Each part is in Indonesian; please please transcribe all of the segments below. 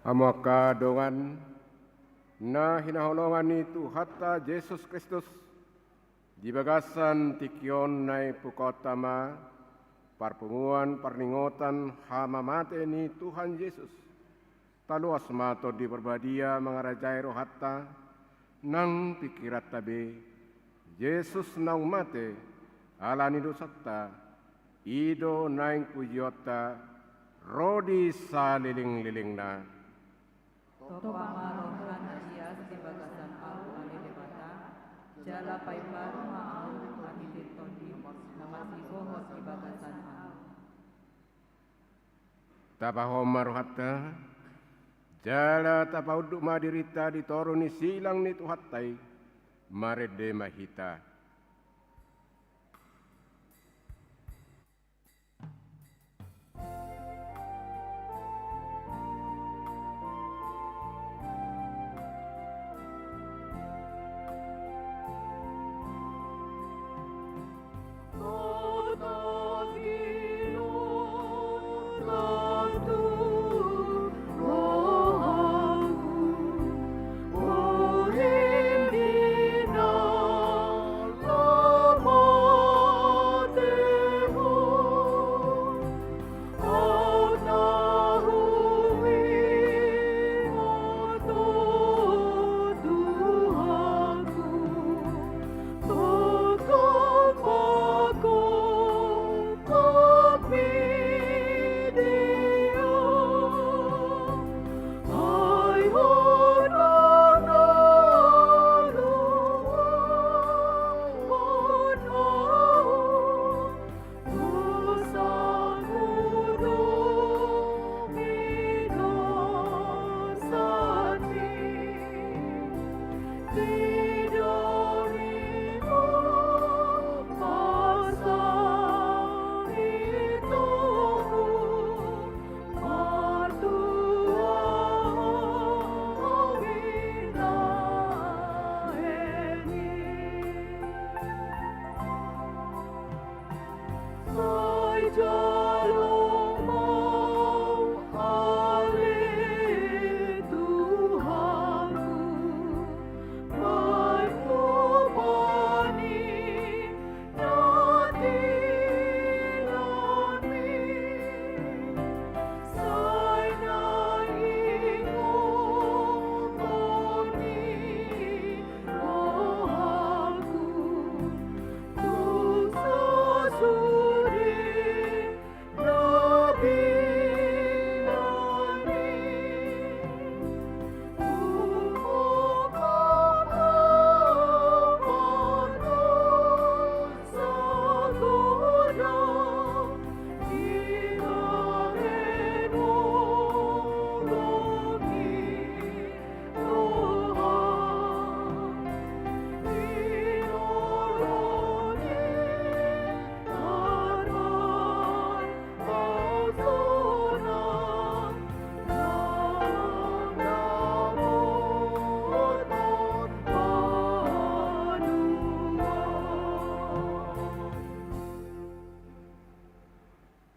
Amaka dongan na hinaholongan itu hatta Yesus Kristus di bagasan tikion nai pukotama parpunguan parningotan hama mate ni Tuhan Yesus taluas mato di berbadia mengarajai rohatta nang pikirat tabe Yesus nang mate alani dosatta ido naing pujiota rodi saliling-lilingna Topa marohan asias di bagasan au ali debata jala paiparu maau ati tondi namasi kohot di bagasan au tapahomar hatta jala tapauduk madirita ditoruni silang ni tuhattai marede mahita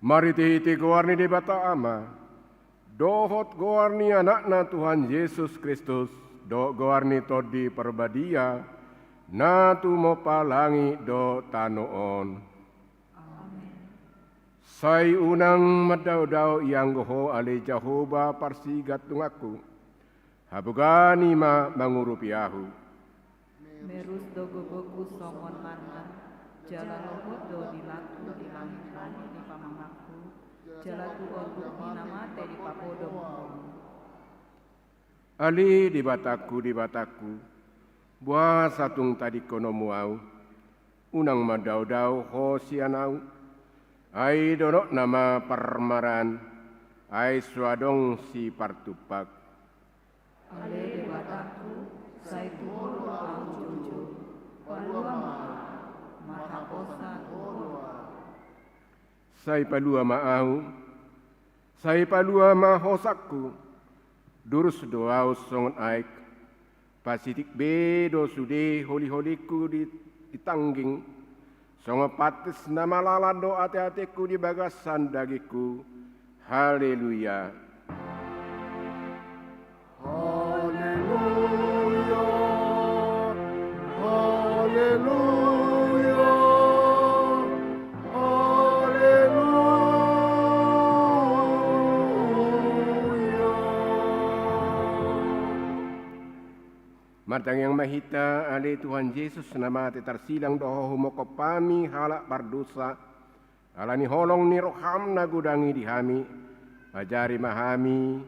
Mari tihiti goarni di bata ama. Dohot goarni anakna Tuhan Yesus Kristus. Do goarni todi perbadia. Na tu mo palangi do tanoon. Sai unang madau-dau yang goho ale Jehovah parsigat tungaku. Habugani ma mangurupiahu. Merus do gogoku songon mangan, jala lohot do dilaku di langit di pamamaku, jala tu orbu di namate di papodo mohon. Ali di bataku, buah satung tadi kono muau, unang madau-dau ho sianau, ai donok nama permaran, ai suadong si partupak. Ale di bataku, sai tuhoro au jojo, palua marhaposan orwa. Sai palua mahosakku, durus doau songon aik, pasitik bedo sude holi-holiku ditangging, songo patis nama lalado ate-ateku di bagasan dagiku, haleluya. Haleluya, haleluya, haleluya. Martang yang mahita ale Tuhan Yesus nama te tarsilang doho humoko pami halak pardosa, alani holong ni roham na gudangi dihami, ajari mahami,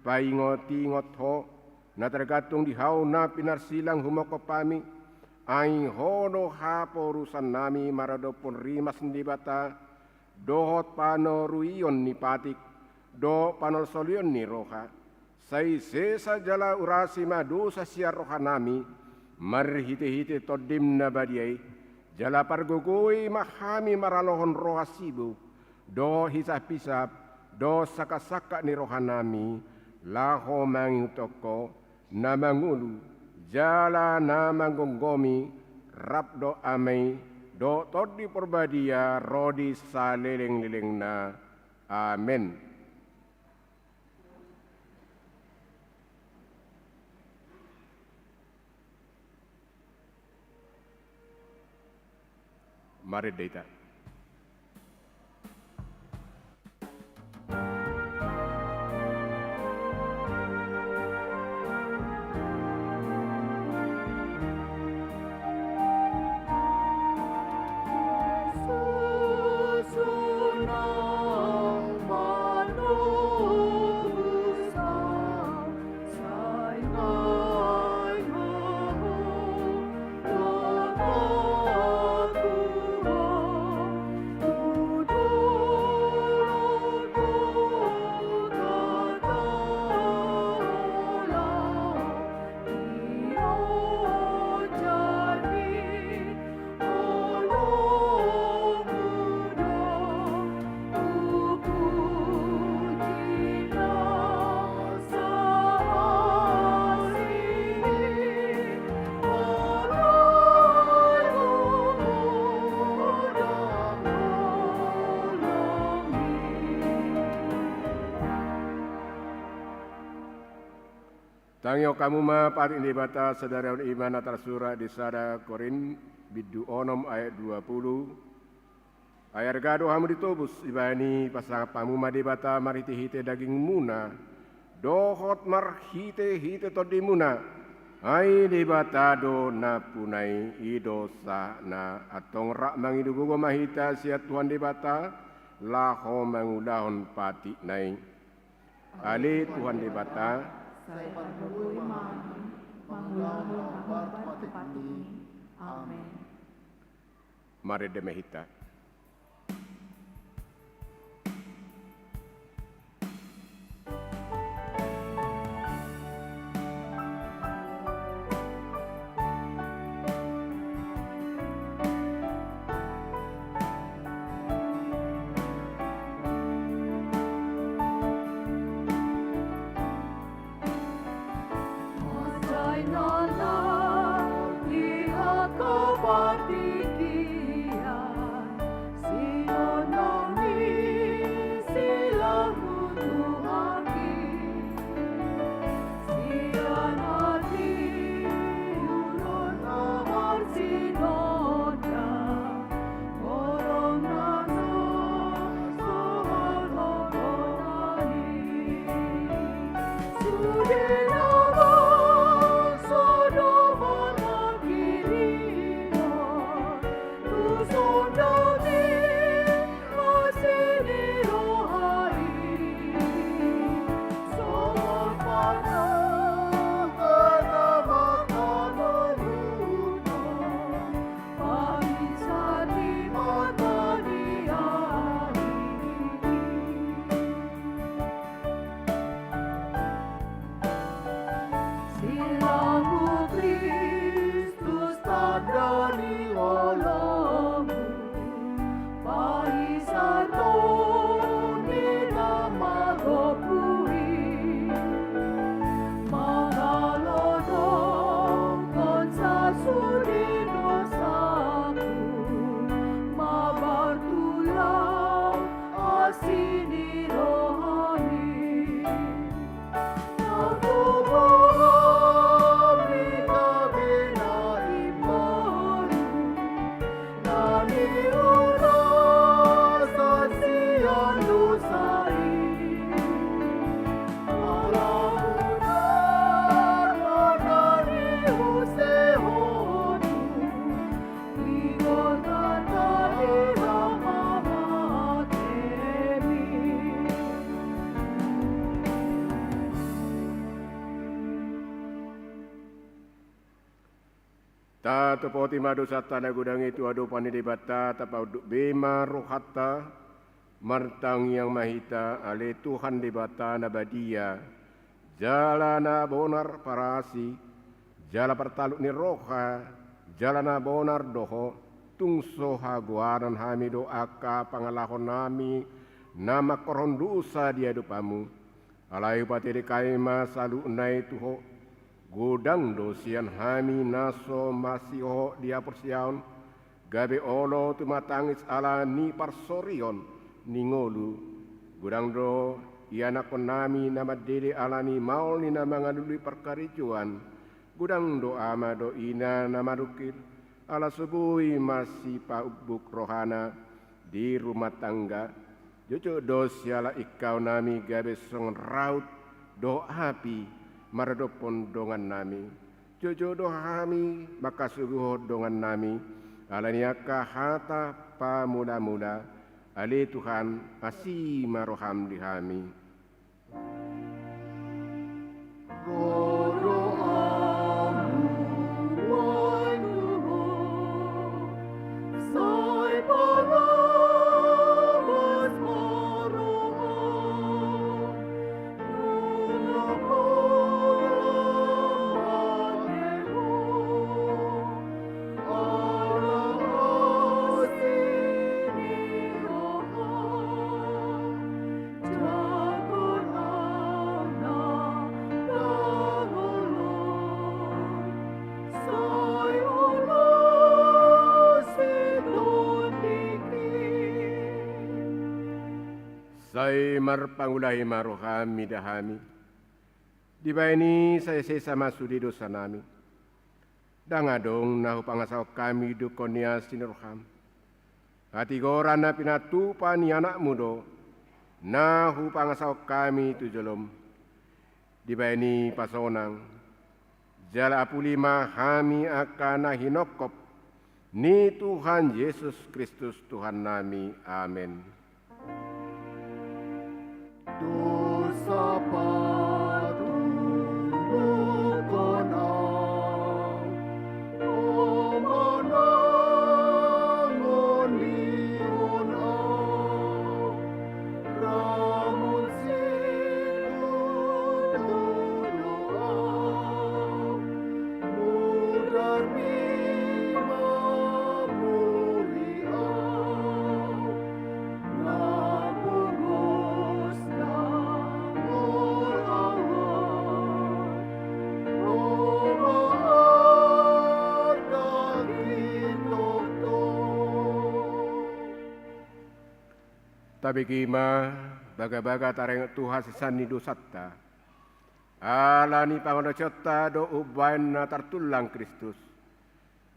paingoti ngotho, na tergantung di hau na pinarsilang humoko pami, ai hono hapo urusan nami marado pun rimas di bata, dohot pano ruion ni patik, do panol solion ni roha, sai sesa jala urasi madu sasia roha nami, marhite-hite todim na badiai, jala pargogoi mahami maralohon roha sibu, do hisap-hisap, do saka-saka ni roha nami, laho mangutoko, namangulu, jala namangonggomi, rabdo amai, do todi perbadia, rodi saleleng-leleng na. Amin. Mari Deita. Tangyo kamu ma paring di bata saudara iman atas surah di sada Korin bidu onom ayat 20. Ayat gado hamu ditobus ibani pasang pamu ma di bata mariti hite daging muna. Dohot mar hite todi muna. Ai di bata do na punai idosa na atong rak mangidugo mahita siat Tuhan di bata laho mangudahon pati nai. Ali Tuhan di bata Saya berdoa imani, mangulahun amat tepat ini. Amin. Mari demehita. Satu poti madu satana gudang itu adu pani debata tapau bema rohata martang yang mahita ale Tuhan debata nabadia jalana bonar parasi jala pertaluk ni roha jalana bonar doho tungso haguaran hami doaka pangalahon nami nama korondusa dia dupamu alai pati dekaima salu nai tuho Gudang dosian hami naso masiho dia persiaon gabe olo tumatangis ala ni parsorion ningolu gudang do iana konami nama dede ala ni maul ni nama ngadului perkaricuan gudang do ama do ina nama dukir ala subui masih paubuk rohana di rumah tangga jojo dosiala ikau nami gabe song raut do api marado pondongan nami jojo dohami maka suguh dongan nami alaniaka hata pamuda-muda ali Tuhan masih maroham dihami Sai marpangulahi marohami dahami. Di baini saya sama sudi dosa nami. Dangadong nahu pangasau kami dukonia sinirham. Hati gorana pinatupa ni anak mudo. Nahu pangasau kami tujolom. Di baini pasonang. Jala apulima hami akana hinokop. Ni Tuhan Yesus Kristus Tuhan nami. Amin. Dosa patulung konang, omanang onionang, ramun sinududoang, mudar bima muriang, ngapungos Tabi kima baga-baga tareng Tuhan sesani dosatta. Alani pangono cota do ubain na tartulang Kristus.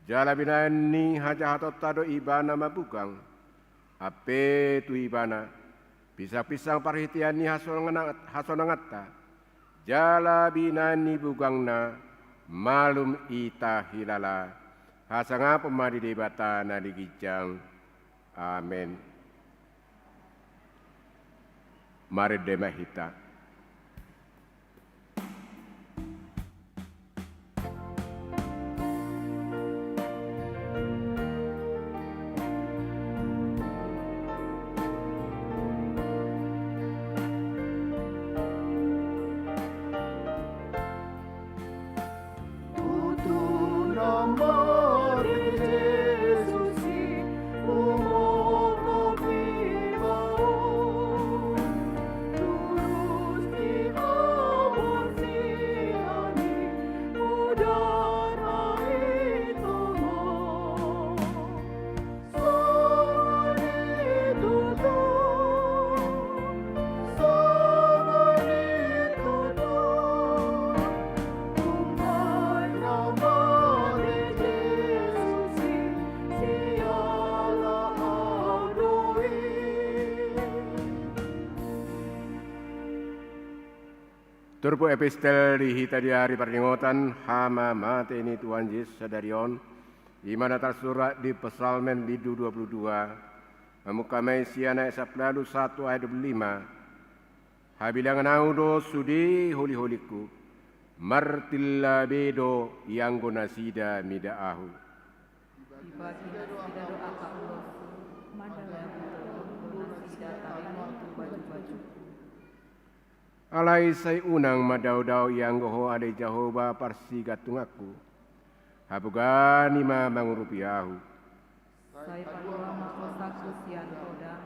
Jala binani hajahatota do ibana mabukang. Ape tu ibana. Pisang-pisang parhitiani hasonangatta. Jala binani bugangna malum ita hilala. Hasanga pemadi debata na digijang. Amin. Mari demahita. Turpu epistel dihita di hari peringatan hama mate ini Tuhan Yesus sadarion di mana tersurat di Psalmen Bidu 22 Amukamai siana esaplalu 1 ayat 25 habilangan audo sudi holi-holiku martilla bedo yang gonasida midaahu Ibagi nasida doa ka ulos, madala betul nasida tarimo tu baju-baju. Alai sai unang madau-dau yang goho ade Jehovah parsi gatung aku. Habugani ma mangurupiahu. Sai palua ma kosaku sian kodang,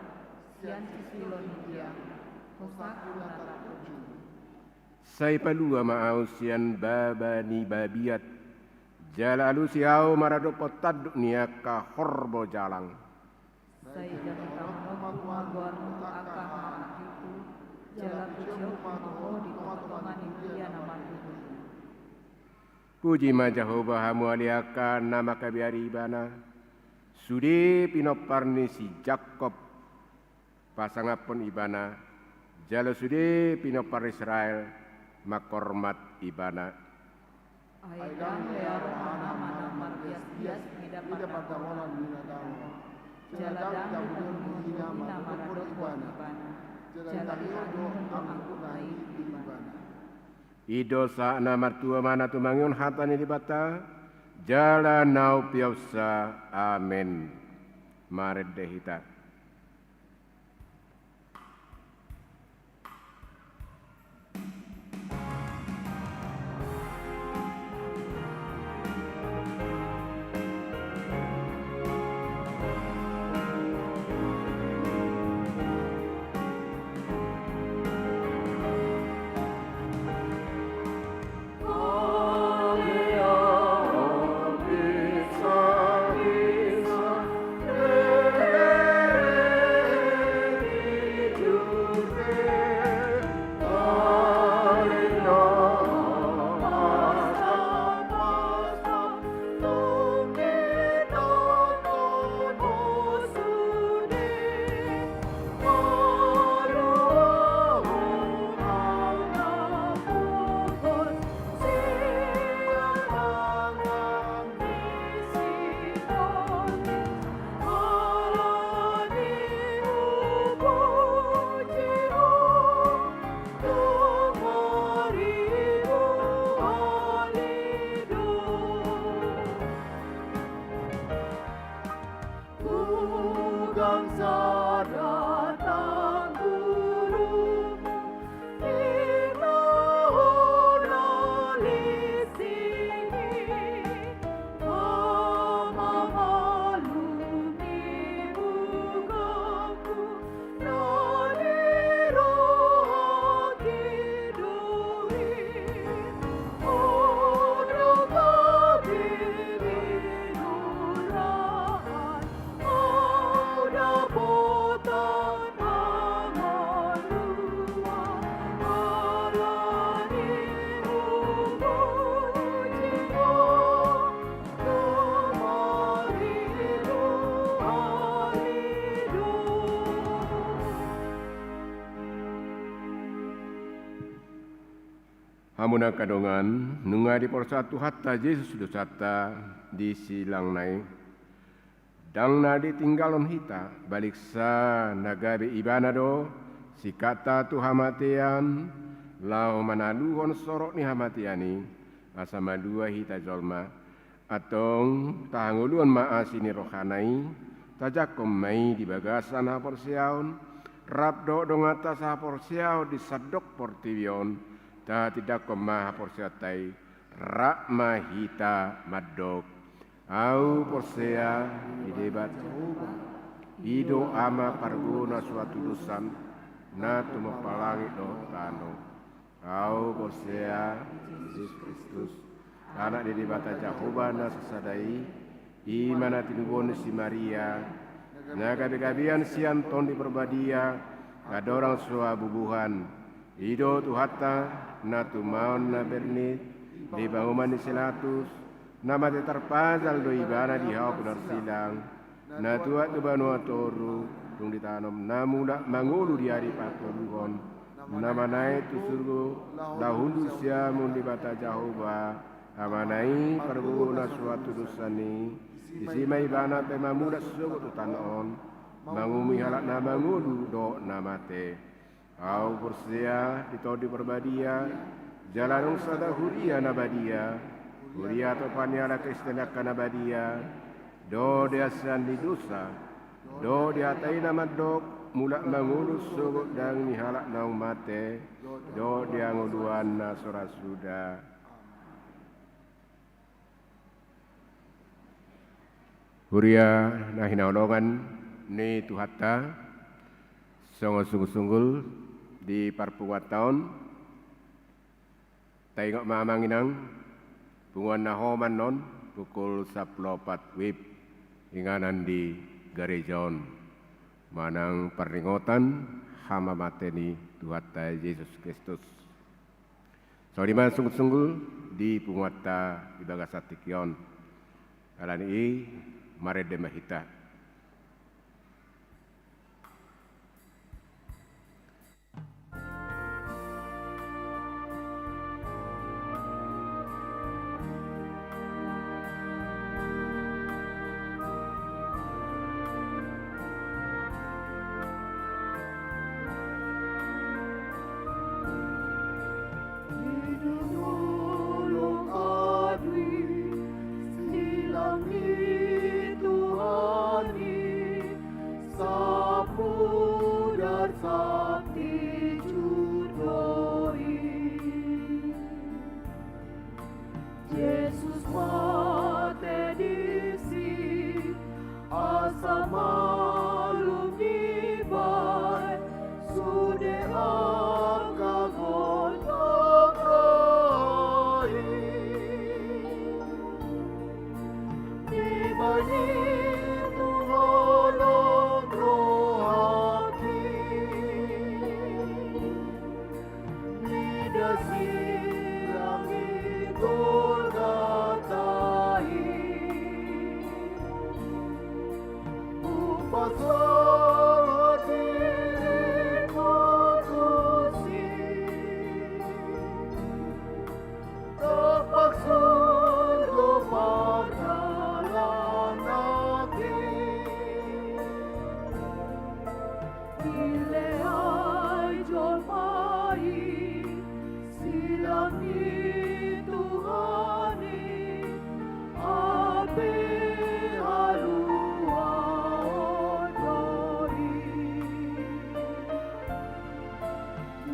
sian sisilo nidia, kosaku nataku. Sai palua ma ausian baba ni babiat. Jalalu siau marado potaduk niaka horbo jalang. Sai jani tamunoku maguan untuk akaha akiku, jala pujiok maho di potongan nidia nama tubuh. Puji ma Jehovah hamu aliaka nama kabiari ibana. Sudi pinoparni si Jakob pasangapun ibana. Jala sudi pinopar Israel makormat ibana. Aidan learo mana-mana marbias-bias tidak pada molan jaladang hina maradok ibana. Jaladi untuk aku baik ibana. Ido sa na martua mana tumangyun hatani di bata. Jala nau piausa. Amen. Mared dehita. Hamuna kadongan nunga di porsatu hatta Yesus dosata di silang nai. Dang na ditinggalon hita balik sa nagabe ibanado si kata tu hamatian lau manaluhon sorok ni hamatiani asama dua hita jolma atong tahanguluan maasini rohanai tajakom mai di bagasan haporsiaon rabdo dong atas haporsiao di sadok portivion ta tidak kemah porsiatai rakma hita madok au porsea idebat ido ama parguna suatu dusan na tumapalangi do tano au porsea Yesus Kristus anak di bata Jehovah na sesadai imana tinubon si Maria na gabi-gabian sianton di perbadia kadorang sua bubuhan ido tu hatta na tu maun na bernit di banguman di selatus nama te terpazal do ibana di hau benar silang na tua tu banua toru tung ditanam namu dak mangulu di hari patuluhon nama naik tu surgu lahundu siamun di bata Jehovah amanai perguna suatu dosani isimai ibana pe mamuda sugu tu tanon mangumi halak na mangulu do nama te au porsia ditodi perbadia jalanung sada huria nabadia huria topania la kristena kanabadia do dia sandi dosa, do dia tai nama dok, mulak mangulus sugut dan nihalak naung mate, do dia nguduan na sora sudah. Huria na hinaulongan ni tuhata, songo sungguh-sungguh di parpungat tahun, tengok mamanginang, punguan nahoman non, pukul 14 wib, inganan di gerejon, manang peringotan hama mateni tuhata Yesus Kristus. Saudima sungguh-sungguh di punguata di bagasatikion, alani mare de mahita. Tolong adui silang Tuhani sapu dan sakti judoi Yesus mate disi asa malum ibai sude akagon akrai dibani Tuholong rohaki didasi rami golgatai upasal diri kutusi terpaksun kepada nanti Ilai jomai silang Tuhani ape halua odoi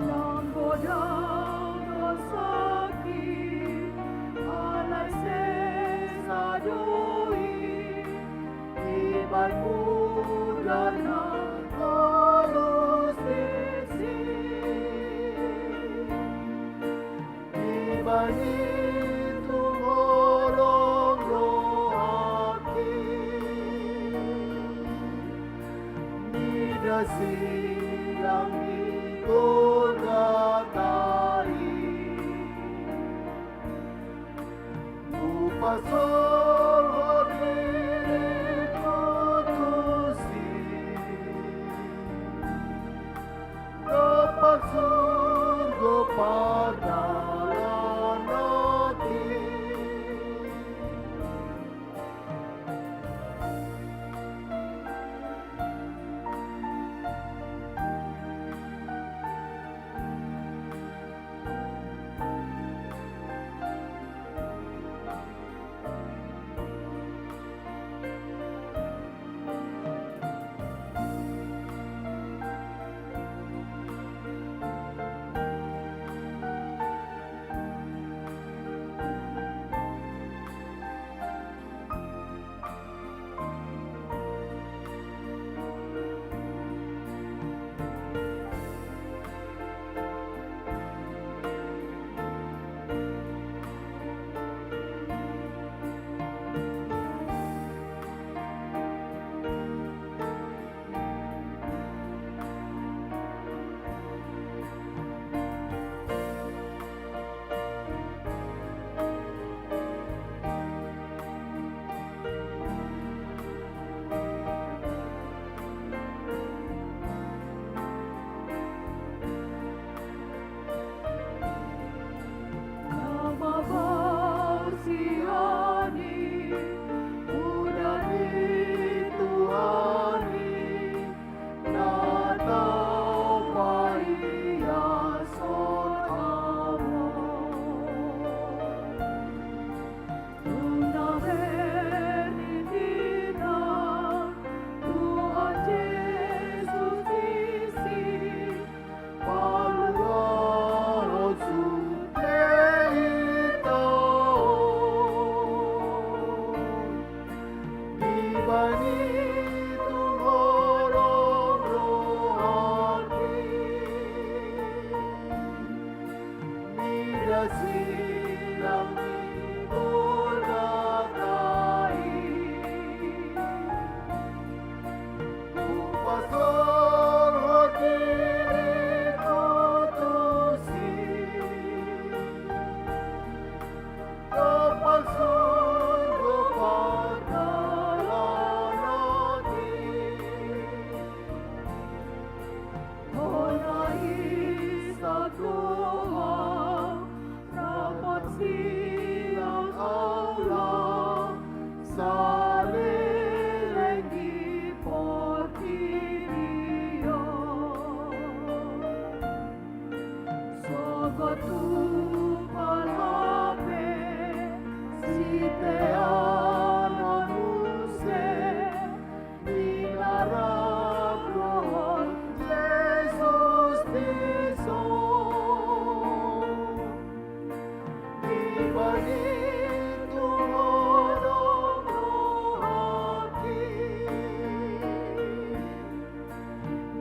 langgodang rosaki alai sesadoi iban mudana halus desi ibani Tuholong rohaki nidasi yang digolgatai upasal hadiri kutusi terpaksun kepada nanti silang menghargai Pastor hadirin kutusi Kapal surga padalah nanti Honai sadoa rapat silang Allah Salireng di portirio Sogotu palape Siteana nuse Dinarap rohon Jesus tiso Dibanding tungolong rohaki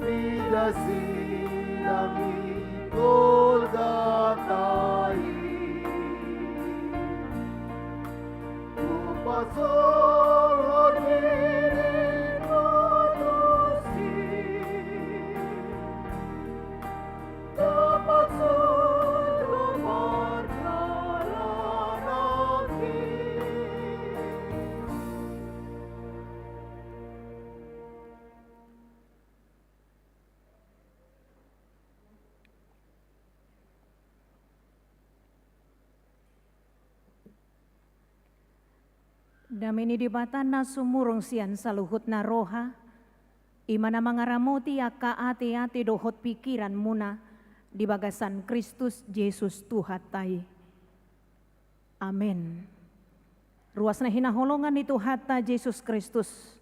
Bila silang Golgatai Pastor hadirin kutusi Dapat surga padalah nanti Damini di batana sumurong sian saluhut na roha, imana mangaramoti aka ati-ati dohot pikiran muna, di bagasan Kristus Yesus Tuhatai. Amin. Ruas na hinaholongan ni Tuhata Yesus Kristus,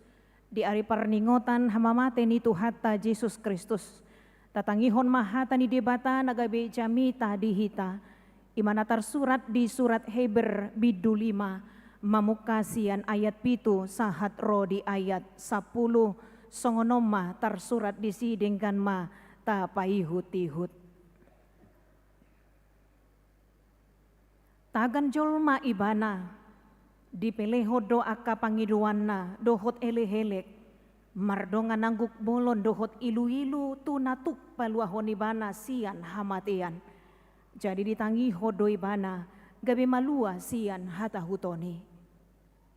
di ari parningotan hamamate ni Tuhata Yesus Kristus, tatangihon mahata ni debata nagabe jamita dihita, imana tersurat di surat Heber bidu 5, mamukasian ayat 7 sahat ro di ayat 10 songonoma tersurat di sidengkan ma ta paihut-ihut. Tagan jolma ibana dipeleho do aka pangiduanna dohot elehelek mardonga nangguk bolon dohot ilu-ilu tunatuk paluahon ibana sian hamatian. Jadi ditangi hodo ibana gabe malua sian hata hutoni.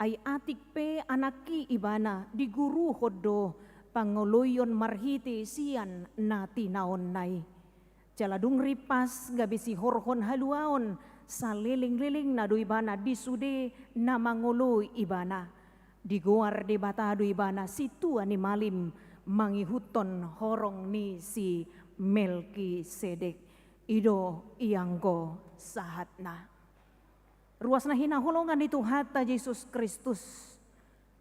Ay atik pe anaki ibana di guru hodo pangoloyon marhiti sian na tinaon nay. Jaladung ripas gabe si horhon haluaon sa liling-liling na do ibana di sude na mangoloy ibana. Di guar di batado ibana si tua ni malim mangihuton horong ni si Melkisedek. Ido iyanggo sahatna. Ruas na hinahulungan ni Tuhata Yesus Kristus.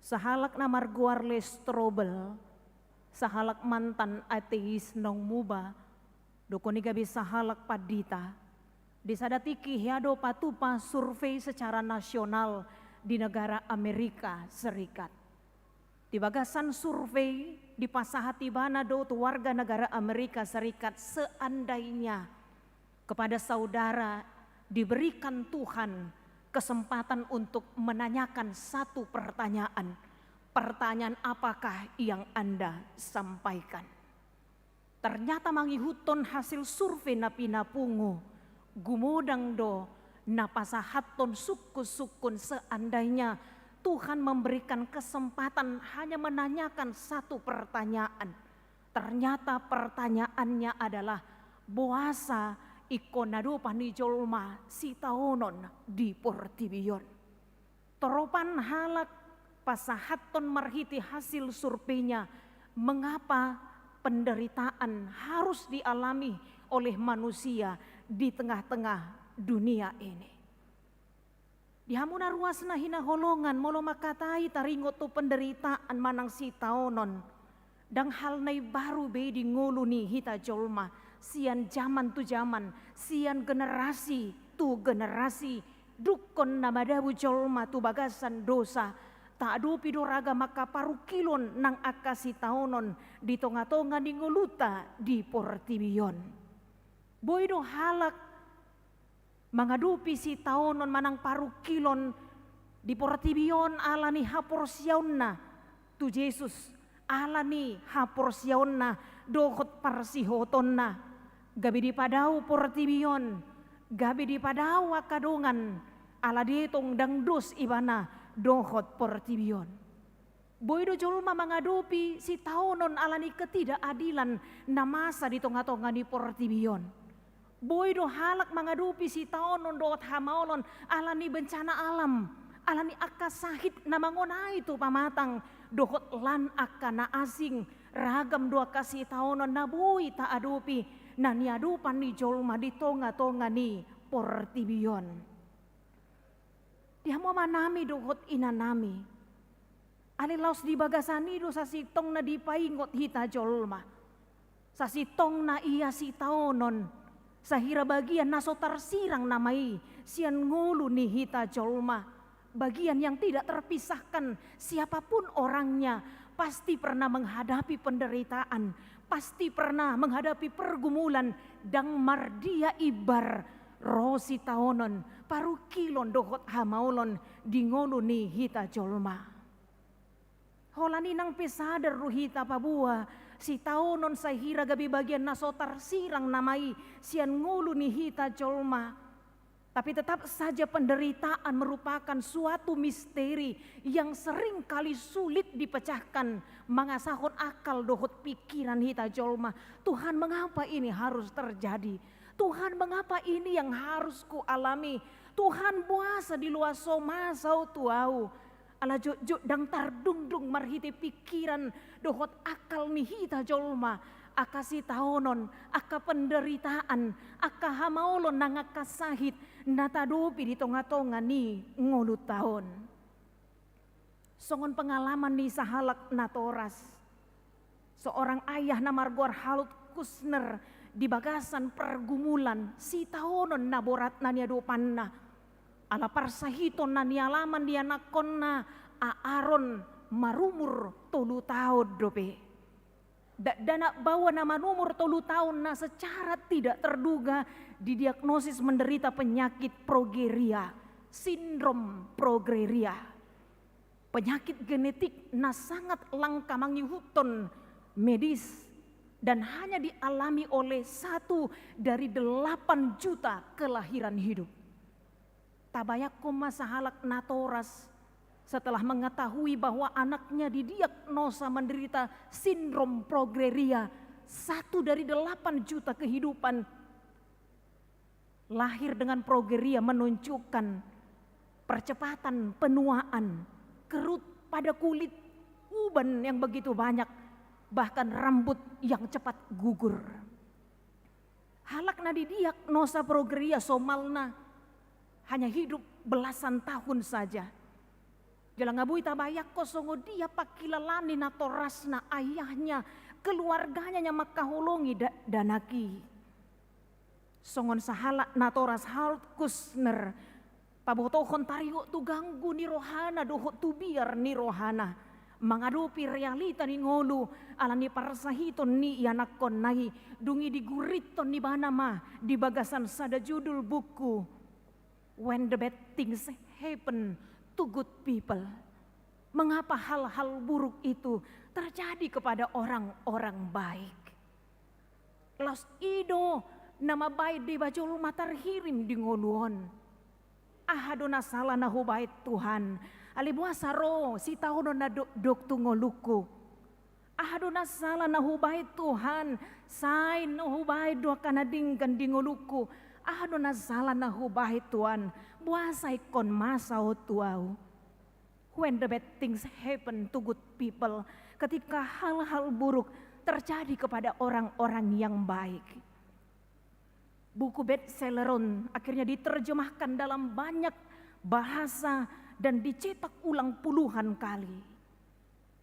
Sahalak na marguar les trouble. Sahalak mantan ateis nong muba. Dukoni gabi sahalak padita. Di sadatiki hiado patupa survei secara nasional di negara Amerika Serikat. Di bagasan survei di pasahati bana do tu warga negara Amerika Serikat seandainya kepada saudara diberikan Tuhan kesempatan untuk menanyakan satu pertanyaan. Pertanyaan apakah yang Anda sampaikan? Ternyata mangihuton hasil survei na pinapungu. Gumudang do napasahaton sukun seandainya Tuhan memberikan kesempatan hanya menanyakan satu pertanyaan. Ternyata pertanyaannya adalah boasa ikonado panijolma si taonon di portibion. Toropan halak pasahaton marhiti hasil surveinya mengapa penderitaan harus dialami oleh manusia di tengah-tengah dunia ini. Di hamuna ruasna hinaholongan molo makatai taringot tu penderitaan manang si taonon. Dang hal nai baru be di ngulu ni hita jolma. Sian zaman tu zaman, sian generasi tu generasi, dukon namadabu jolma tu bagasan dosa, tak adu pidoraga maka parukilon nang akasi taonon di tonga-tonga di nguluta di portibion. Boydo halak Mangadupi si taonon manang parukilon di portibion alani haporsiauna tu Jesus alani haporsiauna dohot parsihotonna gabi di padau portibion gabi di padau akadongan ala ditong dangdus ibana dohot portibion. Boydo julma mangadupi si taonon alani ketidakadilan na masa di tonga-tonga di portibion. Boydo halak mangadupi si taonon dohot hamaolon alani bencana alam, alani akasahit na mangonai tu pamatang dohot lan akana asing ragam doa kasih taonon na bui ta adupi na niadupan ni julma di tonga-tonga ni portibion. Dia mau manami dohot inanami. Alilaus di bagasani do sa sitong na di paingot hita jolma. Sa sitong na iya si taonon. Sa hira bagian naso tarsirang namai. Sian ngulu ni hita jolma. Bagian yang tidak terpisahkan siapapun orangnya. Pasti pernah menghadapi penderitaan. Pasti pernah menghadapi pergumulan. Dang mardia ibar rosi taonon. Parukilon dohot hamaulon. Di ngulu ni hita jolma. Holani nang pesadar ruhita pabua si taonon sa hira gabi bagian nasotar sirang namai sian ngulu ni hita jolma. Tapi tetap saja penderitaan merupakan suatu misteri yang sering kali sulit dipecahkan. Mangasahon akal dohot pikiran hita jolma. Tuhan mengapa ini harus terjadi? Tuhan mengapa ini yang harus ku alami? Tuhan buasa di luar somasau tuau. Ala juk dang tardung-dung marhiti pikiran dohot akal ni hita jolma. Aka si taonon, aka penderitaan, aka hamaolon nang aka sahit. Natadupi di tonga-tonga ni ngulu taon. Songon pengalaman ni sahalak natoras. Seorang ayah na Margor Halut Kusner di bagasan pergumulan si taonon naborat na niya dupanna. Ala parsahiton na nialaman dia nakon na aaron marumur 3 tahun dope. Dana bawa na manumur 3 tahun na secara tidak terduga didiagnosis menderita penyakit progeria, sindrom progeria. Penyakit genetik na sangat langka mangyuhuton medis dan hanya dialami oleh 1 dari 8 juta kelahiran hidup. Tabayak masa halak natoras setelah mengetahui bahwa anaknya didiagnosa menderita sindrom progeria 1 dari 8 juta kehidupan. Lahir dengan progeria menunjukkan percepatan penuaan, kerut pada kulit, uban yang begitu banyak, bahkan rambut yang cepat gugur. Halak na didiagnosa progeria somalna hanya hidup belasan tahun saja. Jalang ngabui tabayak kosongo dia pakilalani na torasna ayahnya, keluarganya yang makahulungi danaki. Songon sahala na toras Halut Kusner, pabotohon tariho tu ganggu ni rohana dohot tu biar ni rohana. Mangadupi realita ni ngolu ala ni parasahiton ni yanakon nahi dungi diguriton ni banama di bagasan sada judul buku. When the bad things happen to good people. Mengapa hal-hal buruk itu terjadi kepada orang-orang baik? Los ido nama baik di bajul matar hirim di ngoluon. Ahadona salah na hubait Tuhan. Alibuasa ro si tahu na dok tu ngoluku. Ahadona salah na hubait Tuhan. Sain na hubait doa kanading di ngoluku. Ahado na salah na hubay tuan, buasay kon masao tuau. When the bad things happen to good people, ketika hal-hal buruk terjadi kepada orang-orang yang baik. Buku bestselleron akhirnya diterjemahkan dalam banyak bahasa dan dicetak ulang puluhan kali.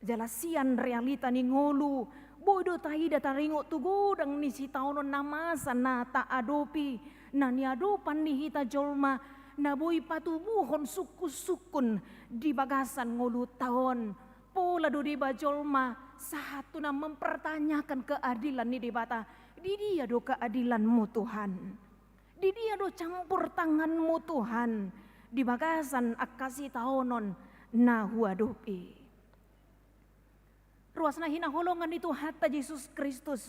Jalasian realita ni ngolu, bodo taida taringo tugudang ni si taonon namasa na taadopi. Na niadupan ni hita jolma na boy patubuhon suku-sukun di bagasan ngulu taon. Pola do di bajolma satu na mempertanyakan keadilan ni debata. Di dia do keadilanmu Tuhan. Di dia do campur tanganmu Tuhan, di bagasan akasi taonon na huadopi. Ruas na hinaholongan itu hatta Yesus Kristus.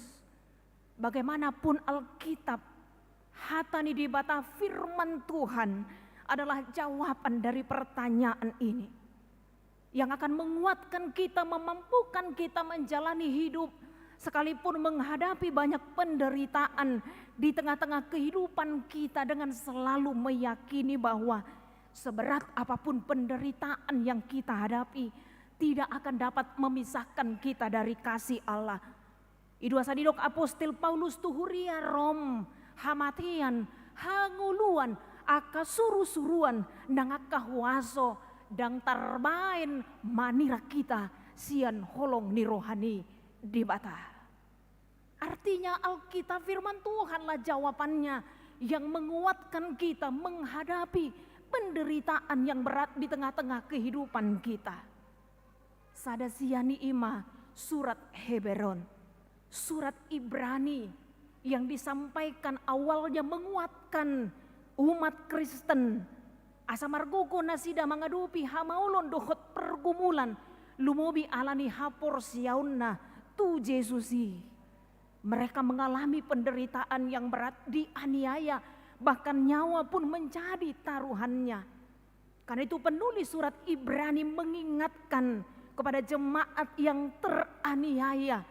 Bagaimanapun Alkitab, hatta ni di bata firman Tuhan adalah jawaban dari pertanyaan ini. Yang akan menguatkan kita, memampukan kita menjalani hidup sekalipun menghadapi banyak penderitaan di tengah-tengah kehidupan kita dengan selalu meyakini bahwa seberat apapun penderitaan yang kita hadapi tidak akan dapat memisahkan kita dari kasih Allah. Idua sadidok apostil Paulus tuhuria rom hamatian hanguluan aka suru-suruan nang aka huaso dang tarbain manira kita sian holong ni rohani di bata. Artinya Alkitab firman Tuhanlah jawabannya yang menguatkan kita menghadapi penderitaan yang berat di tengah-tengah kehidupan kita. Sadasiani ima surat Hebron, surat Ibrani yang disampaikan awalnya menguatkan umat Kristen. Asa margogo nasida mangadupi hamaulon dohot pergumulan lumobi alani hapor siauna tu Jesusi. Mereka mengalami penderitaan yang berat, dianiaya, bahkan nyawa pun menjadi taruhannya. Karena itu penulis surat Ibrani mengingatkan kepada jemaat yang teraniaya,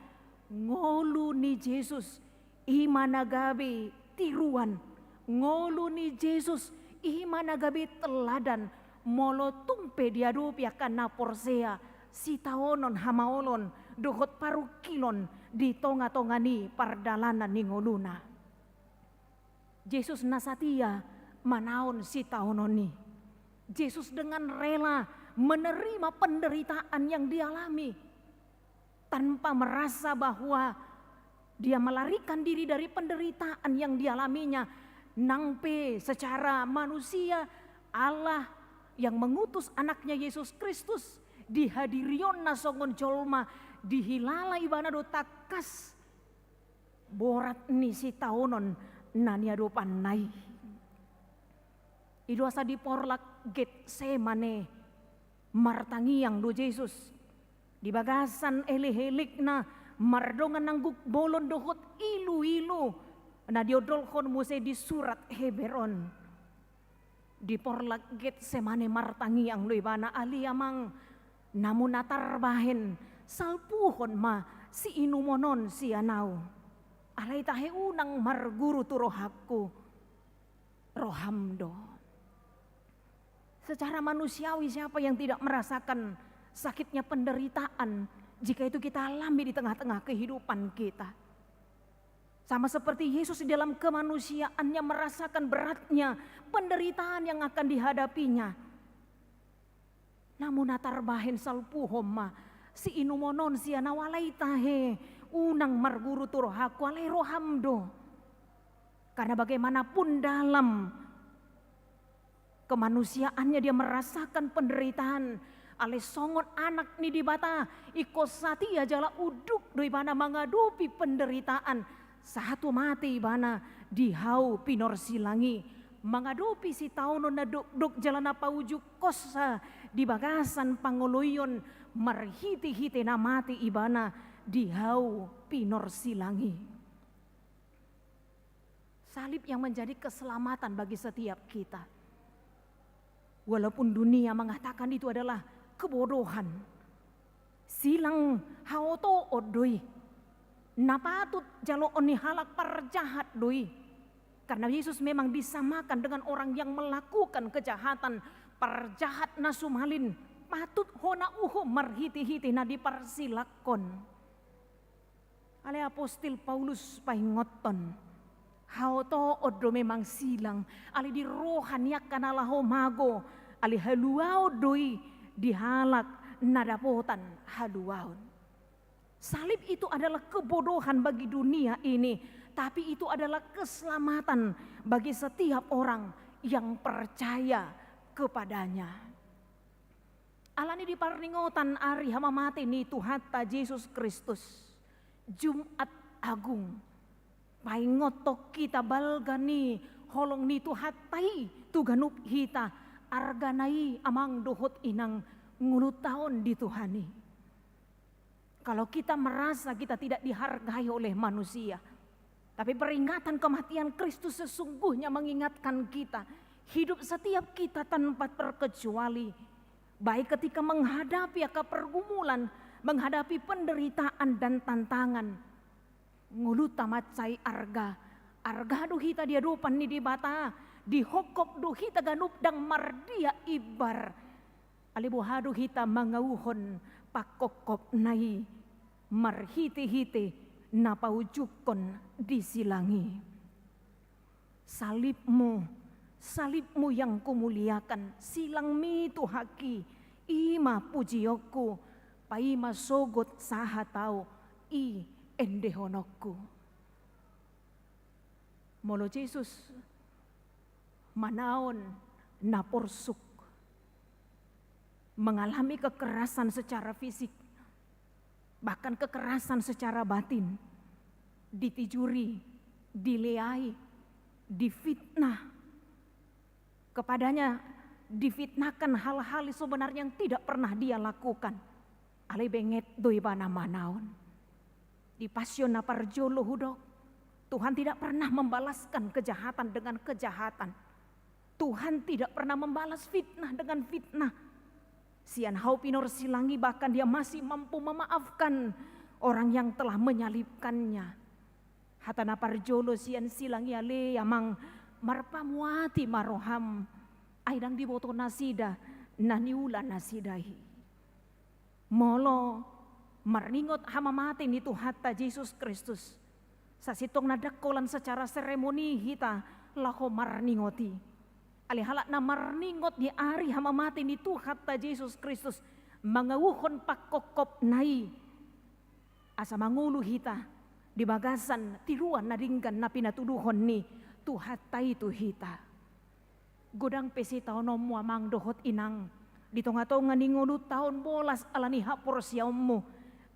ngolu ni Yesus imanagabe tiruan, ngolu ni Yesus imanagabe teladan, molo tumpe diadupi akan naporsea si taonon hamaolon dohot parukilon di tonga-tongani pardalanan ni ngoluna. Yesus nasatia manaon si taononi. Yesus dengan rela menerima penderitaan yang dialami tanpa merasa bahwa dia melarikan diri dari penderitaan yang dialaminya. Nangpe secara manusia Allah yang mengutus anaknya Yesus Kristus dihadirion nasongon jolma dihilala ibana do takas borat ni si taonon nania do panai. Iduasa di porlak Getsemane martangi yang do Yesus di bagasan elehelik na mardongan nangguk bolon dohot ilu-ilu na diodolkon muse di surat Hebron di porlak Getsemane martangi yang loibana aliamang namun natarbahen salpuhon ma si inumonon si anau alay tahe unang marguru tu rohaku rohamdo. Secara manusiawi siapa yang tidak merasakan sakitnya penderitaan jika itu kita alami di tengah-tengah kehidupan kita. Sama seperti Yesus di dalam kemanusiaannya merasakan beratnya penderitaan yang akan dihadapinya. Namun atarbahin salpuhoma si inumonon si anawalay tahe unang marguru turohaku alay rohamdo. Karena bagaimanapun dalam kemanusiaannya dia merasakan penderitaan. Ale songon anak ni di bata ikosati jala uduk doi bana mengadupi penderitaan. Satu mati bana dihau pinor silangi mengadupi si taonon na duk jalana paujuk kosa di bagasan pangoloyon marhiti-hiti na mati ibana dihau pinor silangi. Salib yang menjadi keselamatan bagi setiap kita. Walaupun dunia mengatakan itu adalah kebodohan. Silang haoto odoi. Napatut jalo oni halak parjahat doi. Karena Yesus memang disamakan dengan orang yang melakukan kejahatan. Parjahat nasumalin. Patut hona uho marhiti-hiti na diparsilakon. Ale apostil Paulus paingoton. Haoto odo memang silang. Ali di rohaniak kanalaho mago. Ali haluao doi dihalak nadapotan haluaon. Salib itu adalah kebodohan bagi dunia ini, tapi itu adalah keselamatan bagi setiap orang yang percaya kepadanya. Alani di parningotan ari hamamate ni Tuhatta Yesus Kristus. Jumat Agung. Paingotok kita balgani holong ni tu hatai tu ganup hita arganai amang dohot inang ngulut tahun di Tuhani. Kalau kita merasa kita tidak dihargai oleh manusia, tapi peringatan kematian Kristus sesungguhnya mengingatkan kita, hidup setiap kita tanpa terkecuali, baik ketika menghadapi pergumulan, menghadapi penderitaan dan tantangan, nguluta macai arga do hita dia dupan ni di bata, di hokop do hita ganup dang mardia ibar, alibuhado hita mangauhon pakokop nai, marhiti-hiti napaujukon disilangi. Salibmu yang kumuliakan, silang mi tu haki, ima pujiyoku, paima sogot saha tau, i endehonokku. Molo Jesus manaon naporsuk, mengalami kekerasan secara fisik, bahkan kekerasan secara batin, ditijuri, dileai, difitnah. Kepadanya difitnahkan hal-hal sebenarnya yang tidak pernah dia lakukan. Ale benget doi bana manaon. Di pasyon na parjolo hudok, Tuhan tidak pernah membalaskan kejahatan dengan kejahatan. Tuhan tidak pernah membalas fitnah dengan fitnah. Sian hau pinor silangi, bahkan dia masih mampu memaafkan orang yang telah menyalibkannya. Hatana parjolo sian silangi ale amang marpamuati maroham aidang diboto nasida naniula nasidahi. Molo marningot hamamati ni Tuhata Yesus Kristus. Sa sitong nadakolan secara seremoni hita laho marningoti. Alihala na marningot ni ari hamamati ni Tuhata Yesus Kristus, mangawuhon pakokop nai. Asa mangulu hita di bagasan tiruan naringgan na pinatuduhon ni Tuhata itu hita. Godang pesi taon mo amang dohot inang. Dito nga to nga ningulu taon bolas alani hapor siyawmu.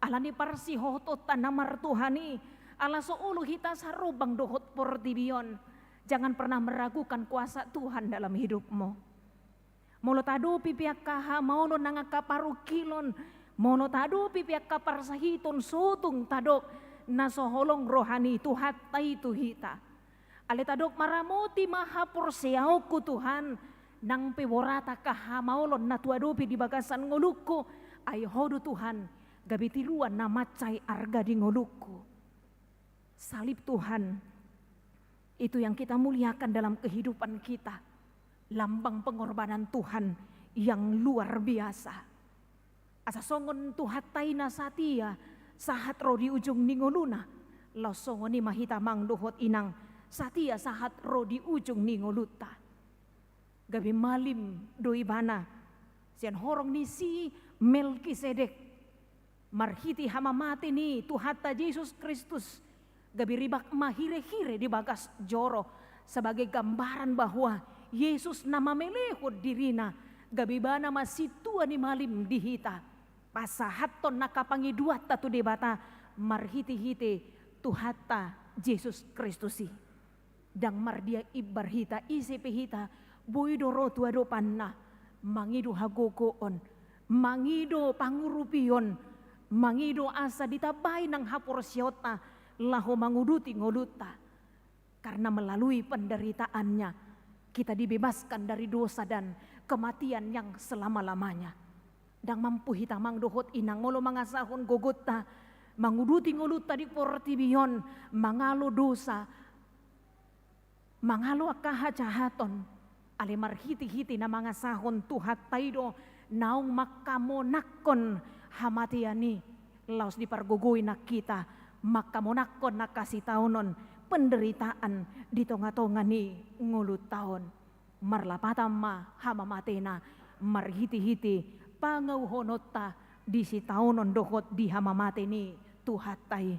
Alani parsi hotot tanamar Tuhani. Ala soulu hita sarubang dohot portibion. Jangan pernah meragukan kuasa Tuhan dalam hidupmu. Molo tadu pipiak kaha maulo nangakaparukilon. Molo tadu pipiak kaparsahiton sutung tadok. Nasoholong rohani Tuhata itu hita. Ale tadok maramuti mahapur siyaw ku Tuhan. Nang peworata kahamaulon na tuadopi di bagasan ngoluku. Ay hodo Tuhan. Gabitiluan na macay arga di ngoluku. Salib Tuhan. Itu yang kita muliakan dalam kehidupan kita. Lambang pengorbanan Tuhan yang luar biasa. Asa songon Tuhatai na satia. Sahat ro di ujung ningoluna. Losongon ni mahita mang dohot inang. Satia sahat ro di ujung ningoluta. Gabi malim doi bana. Sian horong ni si Melkisedek. Marhiti hamamati ni Tuhata Yesus Kristus. Gabi ribak mahire-hire di bagas joro. Sebagai gambaran bahwa Yesus nama melehod dirina. Gabi bana masih tua ni malim dihita. Pasahaton nakapangiduat tatu debata. Marhiti-hite Tuhata Yesus Kristusi. Dang mardia ibar hita isipe hita. Buidoro tuado panna. Mangido hagogoon. Mangido pangurupion. Mangido asa ditabay ng hapor siyota. Laho manguduti ngoluta. Karena melalui penderitaannya kita dibebaskan dari dosa dan kematian yang selama-lamanya. Dang mampu hita mang dohot inang ngolo mangasahon gogota. Manguduti ngoluta di portibion. Mangalo dosa. Mangalo akahajahaton. Ale marhiti-hiti na mangasahon Tuhataido. Naong makamonakon hamatiani. Laos diparguguin na kita. Makamonakon na kasitaunon penderitaan di tonga-tonga ni ngulut taon. Marlapatan ma hamamate na marhiti-hiti pangauhonota di sitaunon dohot di hamamate ni Tuhatay.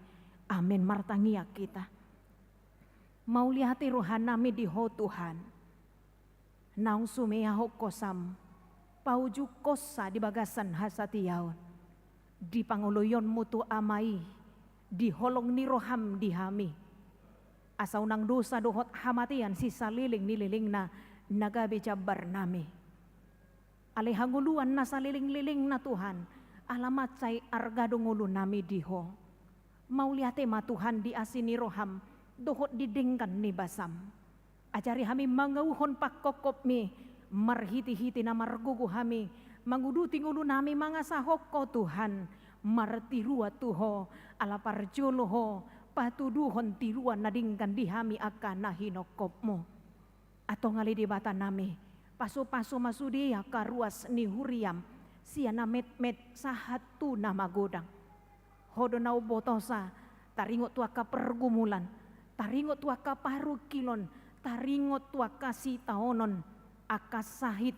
Amin martangia kita. Maulihati rohan nami di ho Tuhan. Naung sumeyaho kosam paujuk kosa di bagasan hasatiyaon. Di panguloyon mutu amai. Di holong ni roham dihami. Asa unang dosa dohot hamatian si saliling nililing na nagabi jabar nami. Alehanguluan na saliling-liling na Tuhan, alamat say argadong nami diho. Mauliate ma Tuhan di asini roham, dohot didingkan ni basam. Ajari kami mangauhon pakokop mi, marhiti-hiti na margugu kami, manguduti ngulu nami mga sahok ko Tuhan, martirua tuho, ala parjolo ho, patuduhon tiruan nadingkan di kami akan nahinokop mo. Atau ngali di bata nami, paso-paso masudia karuas ni huriam, siya na met-met sahatu na magodang. Hodo na ubotosa, taringot tua ka pergumulan, taringot tua ka parukilon, taringot tua kasih taonon, akas sahit,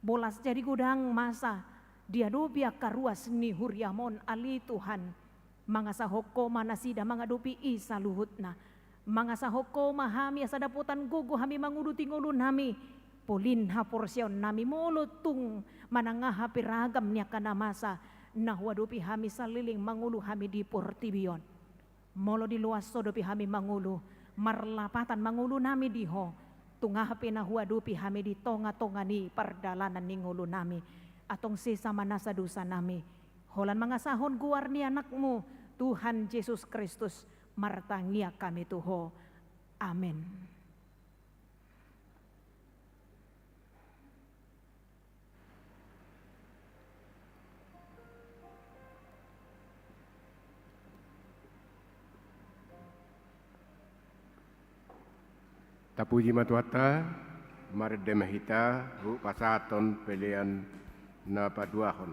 bolas jadi gudang masa, dia dobia karuas ni huriamon ali Tuhan, mga sahoko manasida mga dopi isa luhutna, mga sahoko mahami asa daputan gugu hami manguduti ngulu nami, polin ha porsyon nami mulutung manangaha piragam niya kanamasa, nahwadupi hami saliling mangulu hami di portibion, molo di luas sodopi hami mangulu, marlapatan mangulu nami diho, tungahapi na huadupi hami di tonga-tonga ni pardalanan ni ngulu nami, atong sisa manasa dosa nami. Holan mga sahon guar ni anakmu, Tuhan Yesus Kristus, martangia kami tuho. Amen. Tapuji matuata, maridemahita, hu pasaton pelian na paduahon.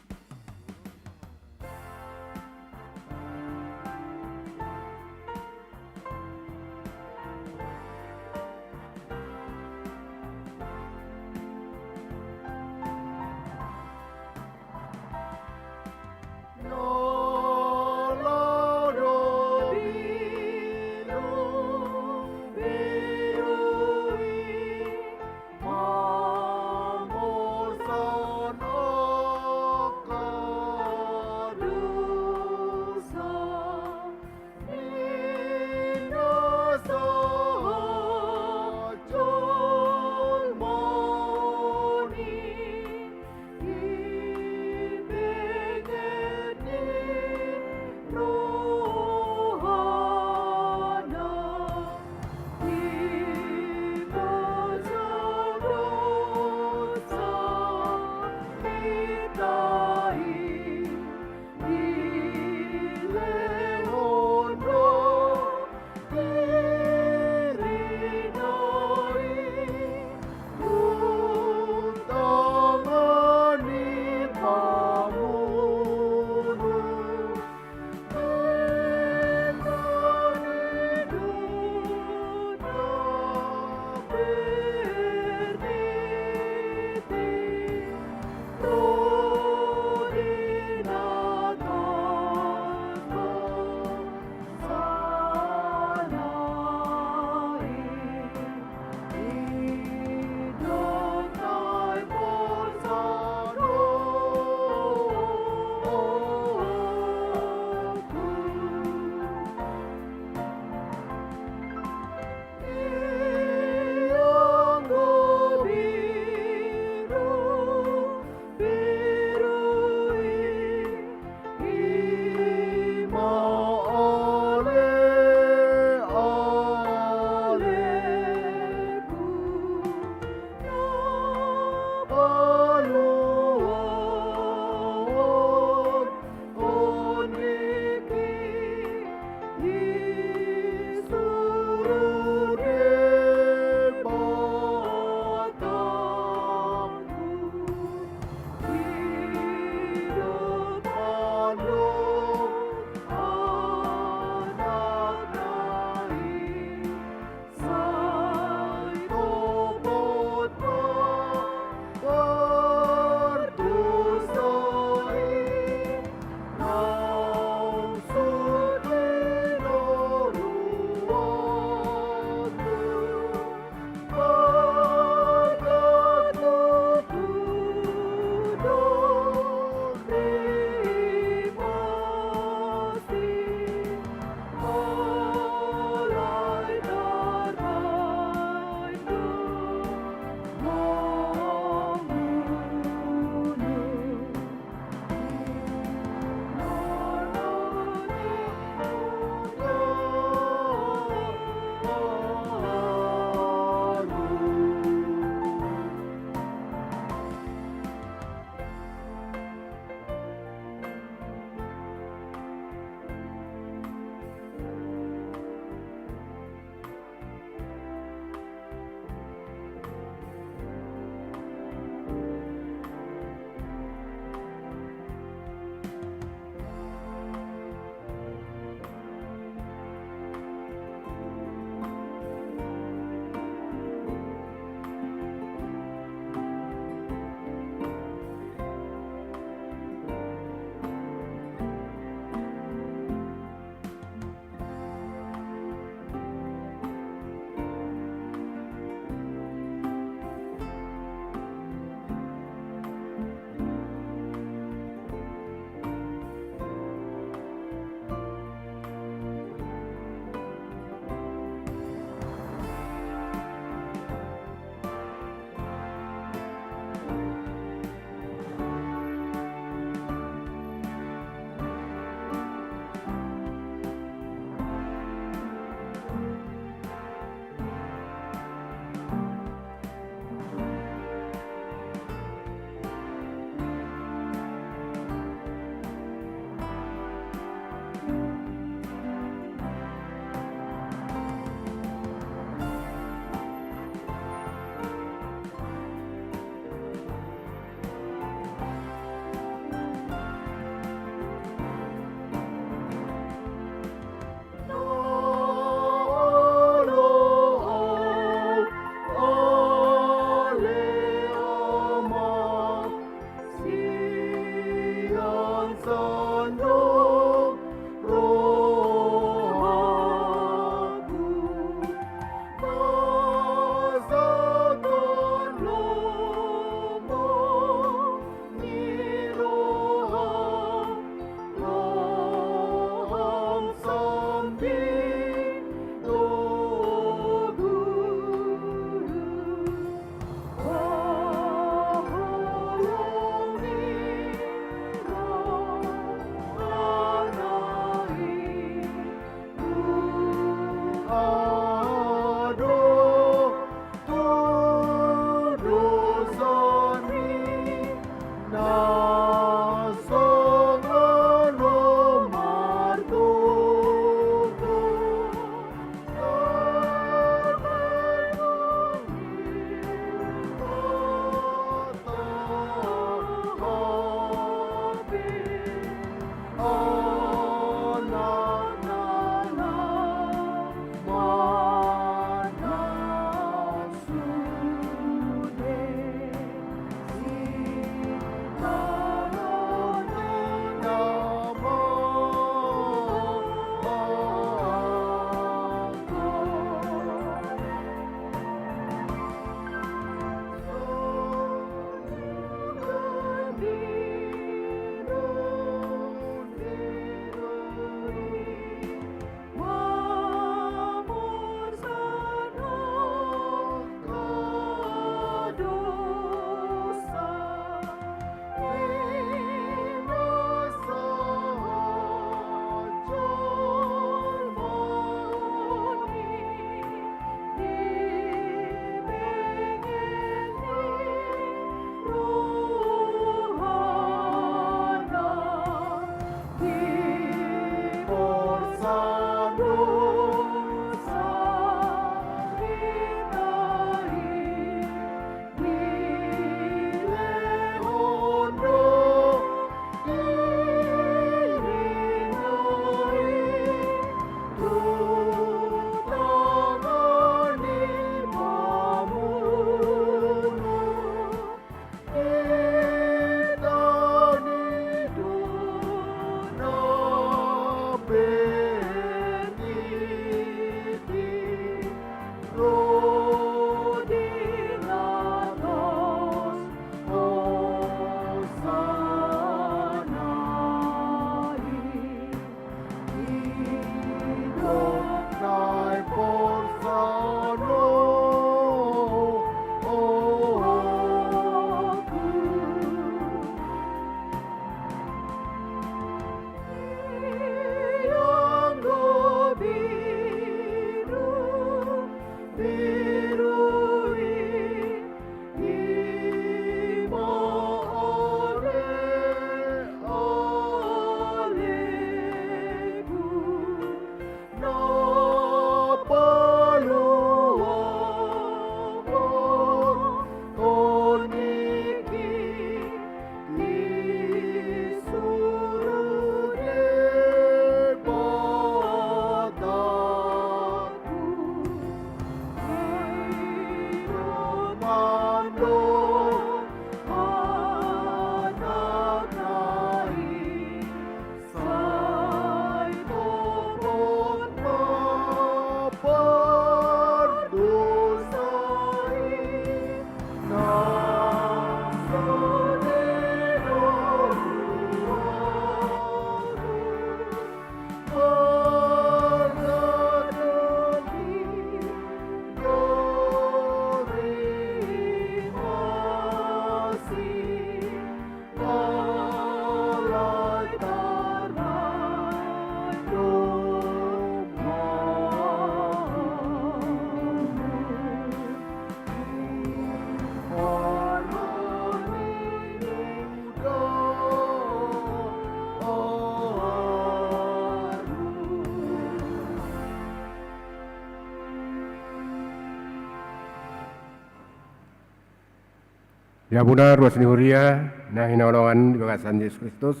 Ya Bunda Ruasni Huria, nah inaulongan di bagasan Yesus Kristus,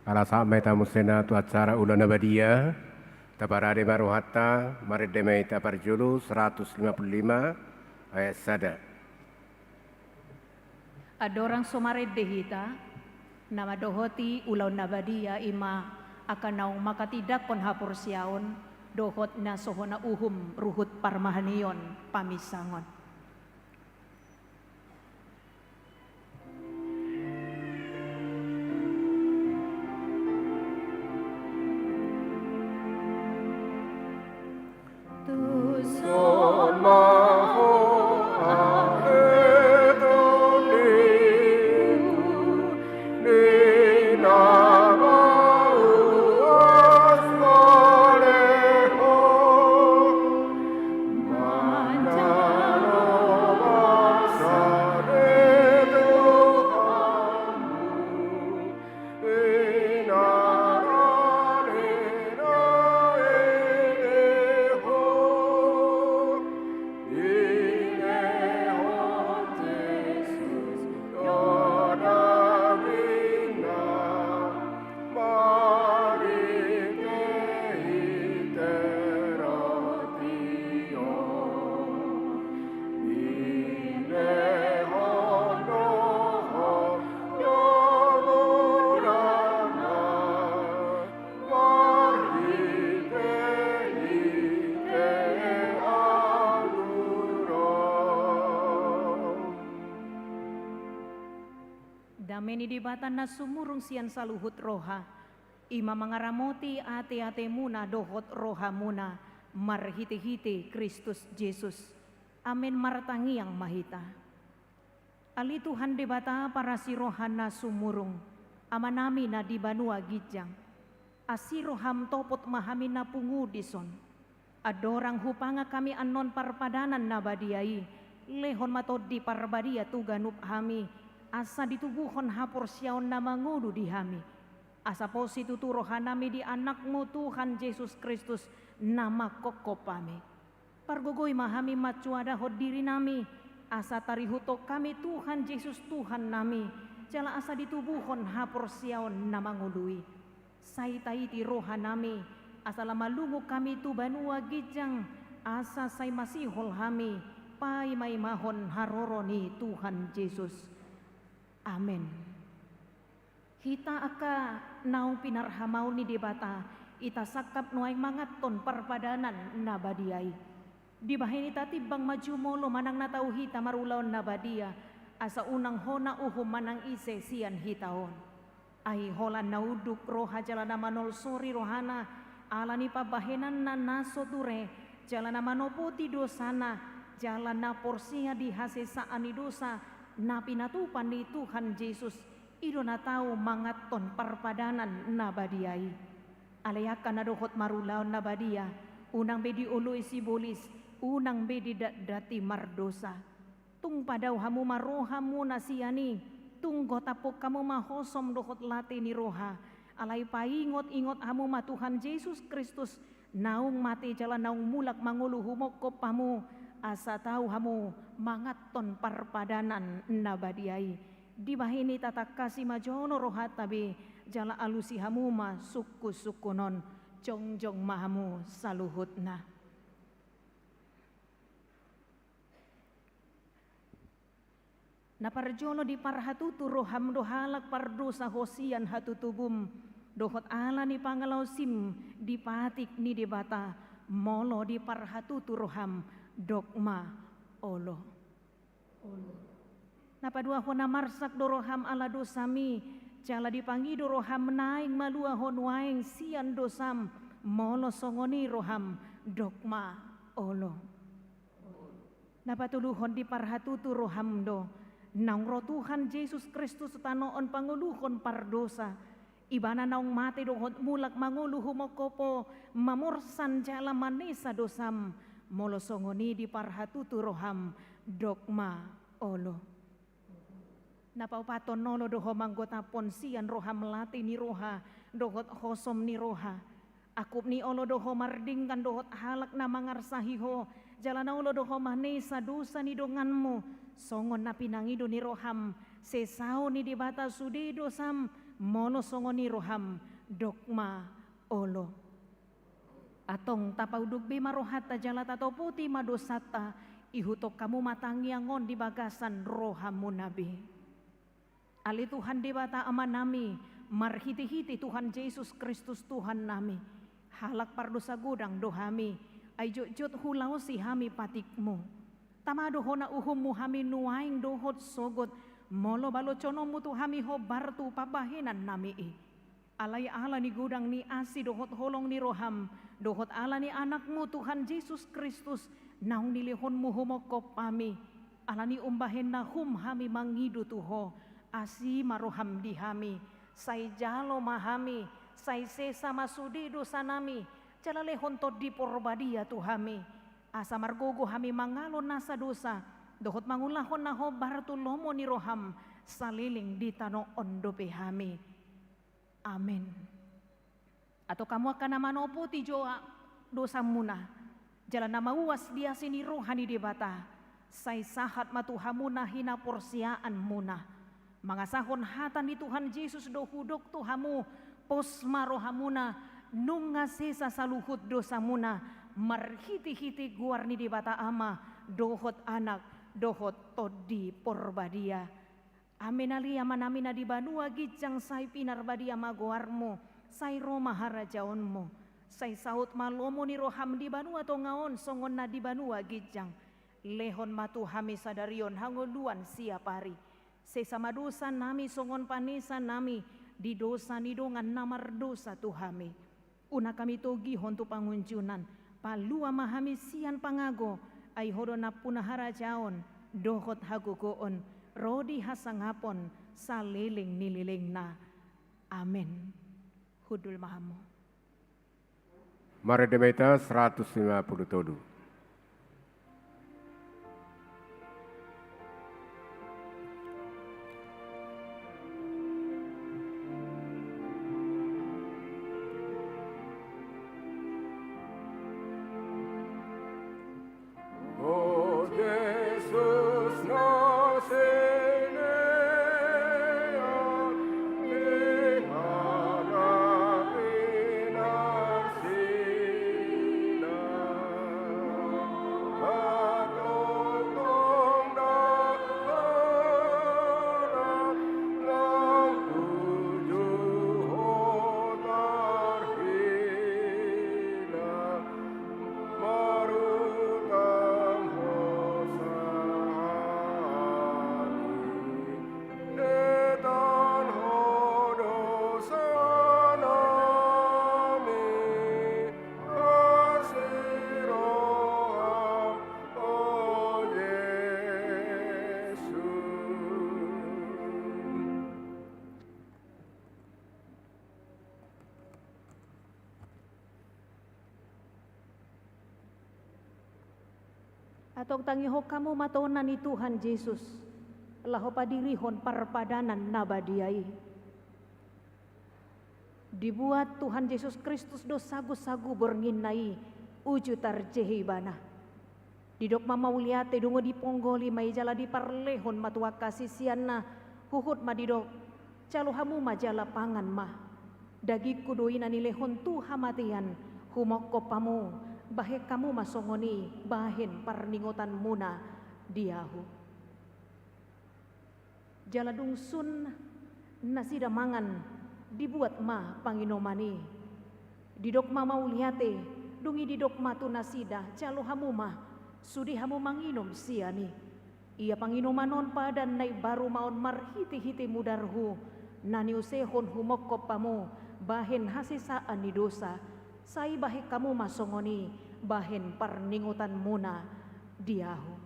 ala sampai tamu sena tu acara ulana badia, taparade maruhata, maredemai taparjulu 155 ayat sada. Adorang somarede hita, nama dohoti ulau nabadia ima akan naung makatidak pon hapur siaon, dohot na sohona uhum ruhut parmahanion pamisangon. Dameni di batan na sumurung sian saluhut roha, ima mangaramoti ate-ate muna dohot roha muna, marhiti-hiti Kristus Yesus. Amin martangi yang mahita. Ali Tuhan di bata para si rohan na sumurung, amanami na di banua gijang. Asiroham topot mahamin na pungudison. Adorang hupanga kami anon parpadanan na badiai, lehon matod di parbadia tuganup hami, asa ditubuhon hapor siyaon na mangudu di hami. Asa posi tuturohan nami di anakmu Tuhan Yesus Kristus nama kokopami. Pargogoy mahami macuadahod diri nami, asa tarihuto kami Tuhan Yesus Tuhan nami, jala asa ditubuhon hapor siyaon na mangudui. Saitaiti roha nami, asa lamalungo kami tu banua gijang, asa say masihol hami, pai may mahon haroroni Tuhan Yesus. Amen. Hita aka naung pinarhamaw ni debata, ita sakap nuay mangaton parpadanan na badiay. Di bahin ita tibang maju molo manang natau hita marulaw na badia, asa unang hona uhum manang ise siyan hitaon. Ay holan nauduk roha jala na manol sori rohana, ala ni pabahenan na naso ture, jalan na manopoti dosana, jalan na porsia di hasesaan ni dosa, na pinatupan ni Tuhan Yesus, ido na tao mangaton parpadanan na badiyay. Alayakan na dohot marulaw na badiya, unang bedi ulo isibolis, unang bedi dati mardosa. Tung padaw hamu maroha mo na siyani, tung gotapok kamu mahosom dohot lati ni roha, alay paingot-ingot hamu ma Tuhan Yesus Kristus, naung mati jalan naung mulak mangulu humokop pamu, asa tahu hamu mangaton parpadanan na badiyay. Di bahini tatak kasih majono rohat tabi, jala alusi hamu ma suku-sukunon, jongjong mahamu saluhutna. Naparjolo di parhatutu roham dohalak pardosa hosian hatutubum, dohot ala ni pangalaw sim di patik ni debata, molo di parhatutu roham dogma olo. Napadua hona marsak doroham ala dosami, jala dipangi doroham naing malua hon waeng sian dosam, molo songoni roham dogma olo. Napatuluhon di parhatutu roham do, naung roh Tuhan Yesus Kristus tanoon panguluhon pardosa, ibana naung mati dohot mulak manguluhu mokopo, mamorsan jala manesa dosam, molo songoni di parhatutu roham dogma olo. Napaupaton nolo doho manggota ponsian roha melati ni roha, dohot hosom ni roha. Akup ni olo doho mardingkan dohot halak na mangarsahiho, jalan olo doho manesa dosa ni donganmu, songon na pinangido ni roham, sesao ni dibata sudi dosam, mono songon ni roham, dogma olo. Atong tapaudug bima rohata jalata to puti madosata, ihutok kamu matangiangon di bagasan rohamu nabi. Ali Tuhan debata ama nami, marhiti-hiti Tuhan Yesus Kristus Tuhan nami, halak pardosa gudang dohami, ay jut hulau si hami patikmu. Tamado hona uhummu hami nuaing dohot sogot, molo baloconomu tu hami hobartu pabahinan nami i. Alay ala ni gudang ni asi dohot holong ni roham, dohot ala ni anakmu Tuhan Yesus Kristus, naung nilihonmu humokop pami, ala ni umbahen na hami mangidu tuho, asi maroham dihami, say jalo mahami, say sesa masudi dosa nami, jalalehon to di porbadia tuhami, asa margogo hami mangalon nasa dosa, dohot mangulahon na ho bartulomo ni roham, saliling di tanong ondope hami. Amin. Atau kamu akan manopo ti joa dosa muna, jalan nama uas dia sini rohani debata, say sahat matuhamuna hina porsiaan muna. Mangasahon hatan di Tuhan Yesus dohudok tuhamu, posma rohamuna, nung ngasesa saluhut dosamuna, marhiti-hiti guarni di bata ama, dohot anak, dohot todi porbadia. Amin alia manamina di banua gijang say pinarbadia magoarmu, say roma harajaonmu, say saut malomo ni roham di banua tongaon songon na di banua gijang, lehon matu hami sadarion hangoluan siapari. Sesama dosa nami songon panesa nami, di dosa ni dongan namar dosa tuhami. Una kami togi hontu pangunjunan, palua mahami sian pangago, ay hodona punahara jaon, dohot hagugoon, rodi hasangapon, saliling nililing na. Amin. Hudul mahamu. Mari demeta 150 todu. Atau tangiho kamu matonan ni Tuhan Yesus, laho padirihon parpadanan nabadiai. Dibuat Tuhan Yesus Kristus do sagu-sagu bornginai uju tarjehibana. Didok mamauliate dungo diponggoli mai jala diparlehon matua kasisianna huhut madidok calo hamu majala pangan mah. Dagi kudoina nilehon tu hamatian humoko pamu bahe kamu masongoni bahen parningotan muna diahu. Jala dungsun nasida mangan dibuat mah panginomani. Didok mamauliate dungi didok matu nasida calo hamu mah sudi hamu manginom siani. Ia panginomanon padan nai baru maon marhiti-hiti mudarhu nani usehon humokko pamu bahen hasisaan ni dosa sai bahe kamu masongoni bahen parningutan muna diahu.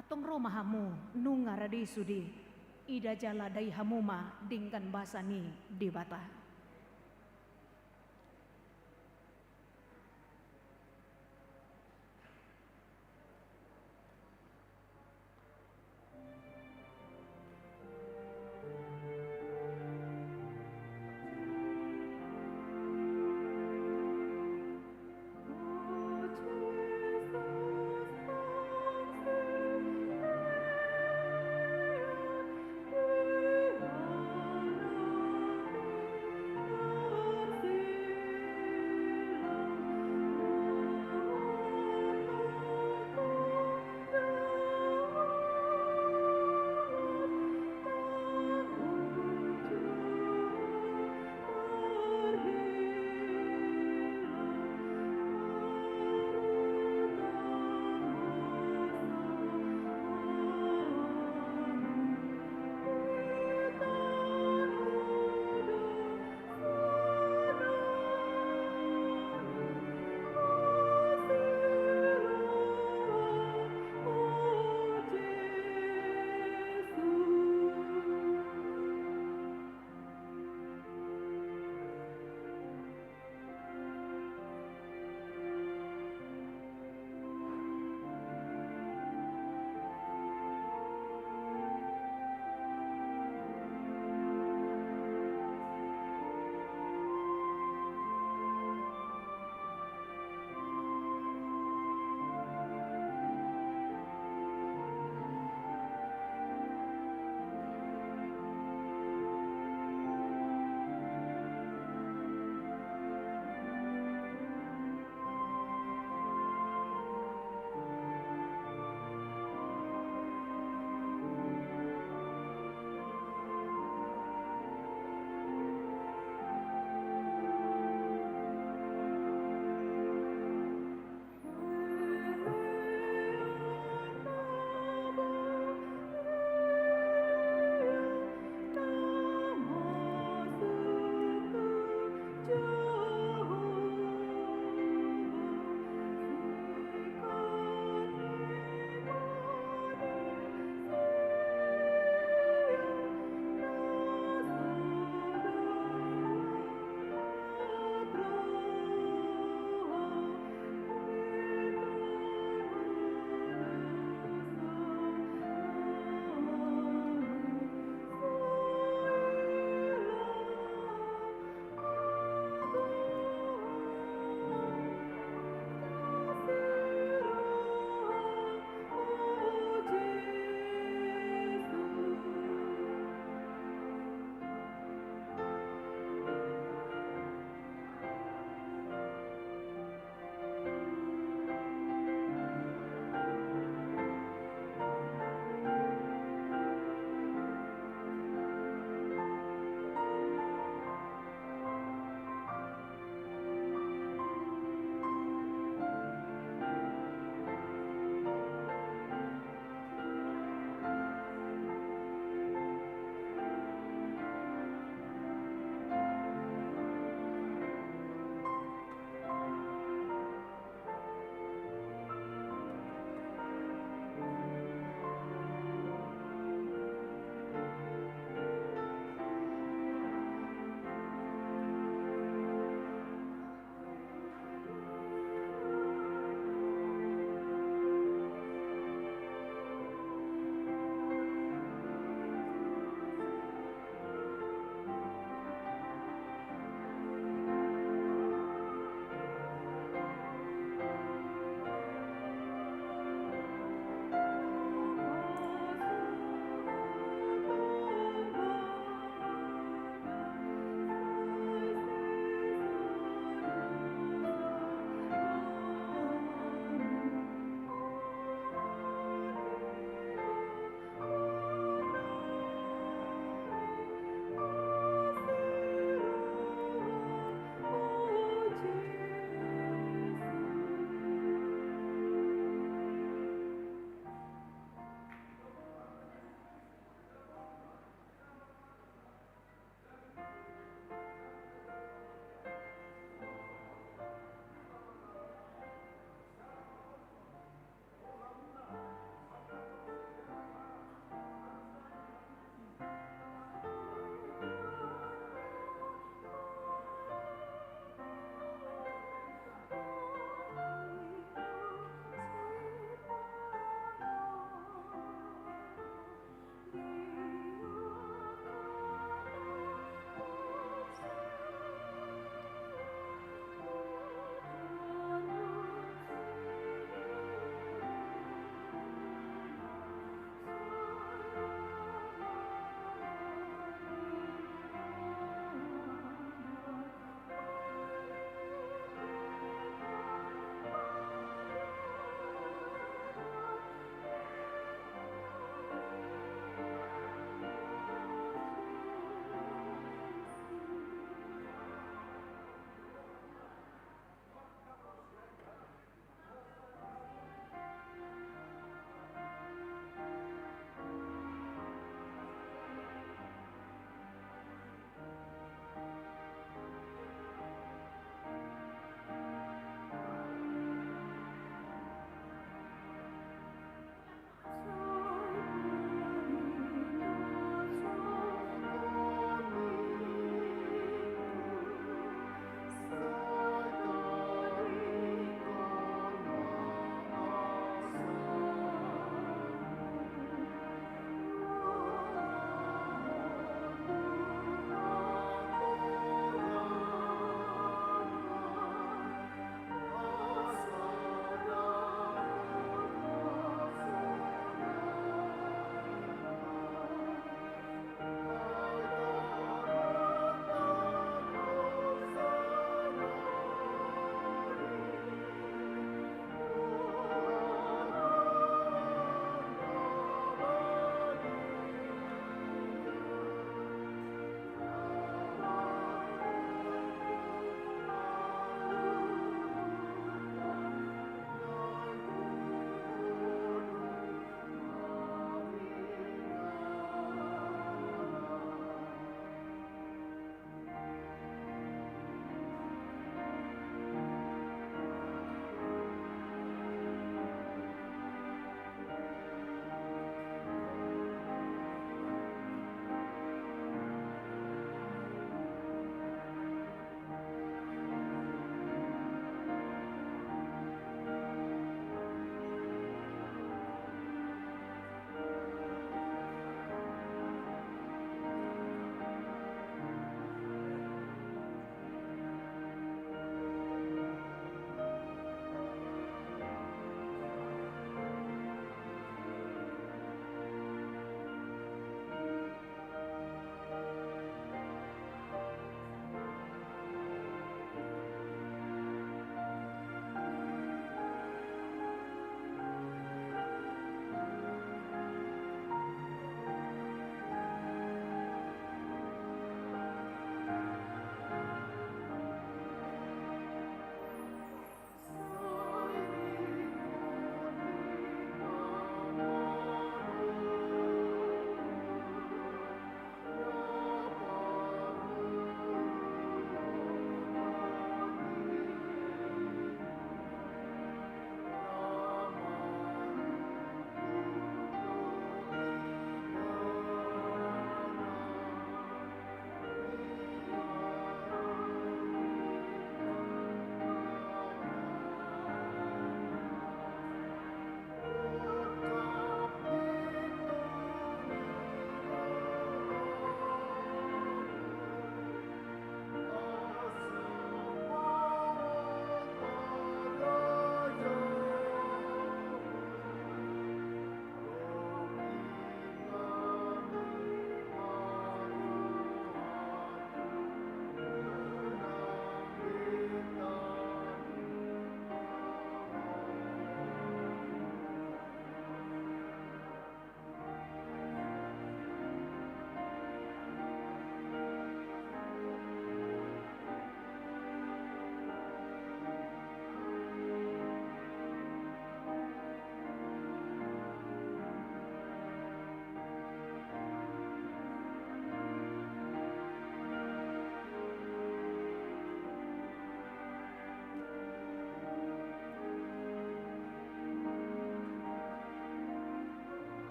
Atong romahamu nungaradi sudi ida jala dai hamuma dingkan basani di bata.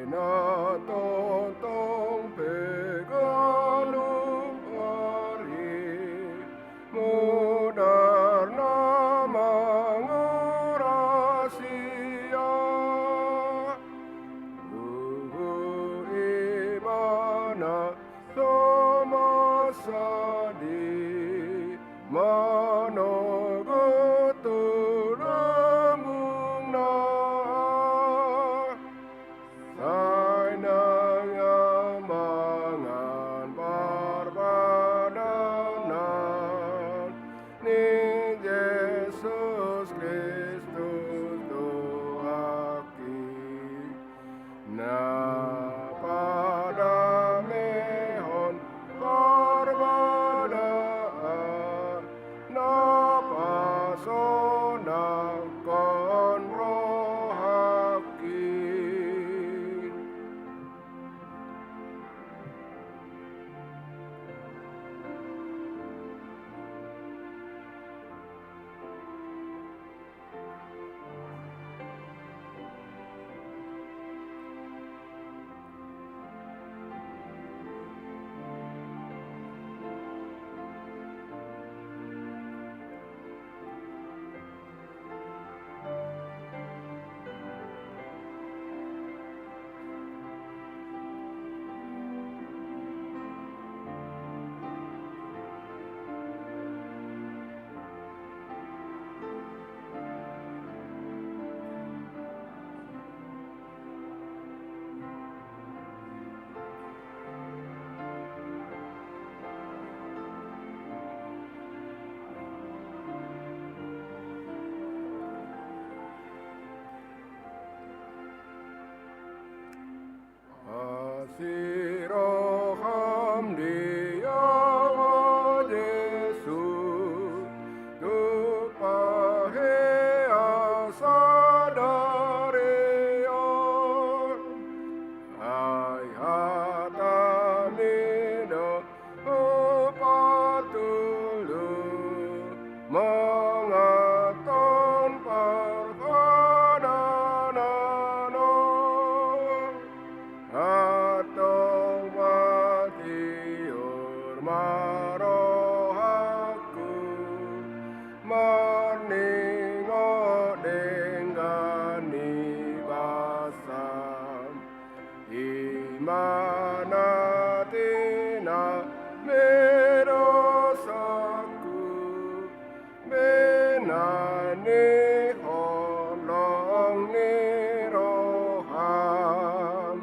Na totong pegaluk hari mudar na mangurasia imana somasadi manoguturamung na mangan barbadanan ni Yesus Kristus Tuhaki na padamehon barbadaan na pasonang kon rohaki. Siroham dia Yesus tu pahe asadarion ai hatamido upatulu mengaton parpadanano atong matiur marohaku maningo denggani basam imanatina medosaku benani holong ni roham.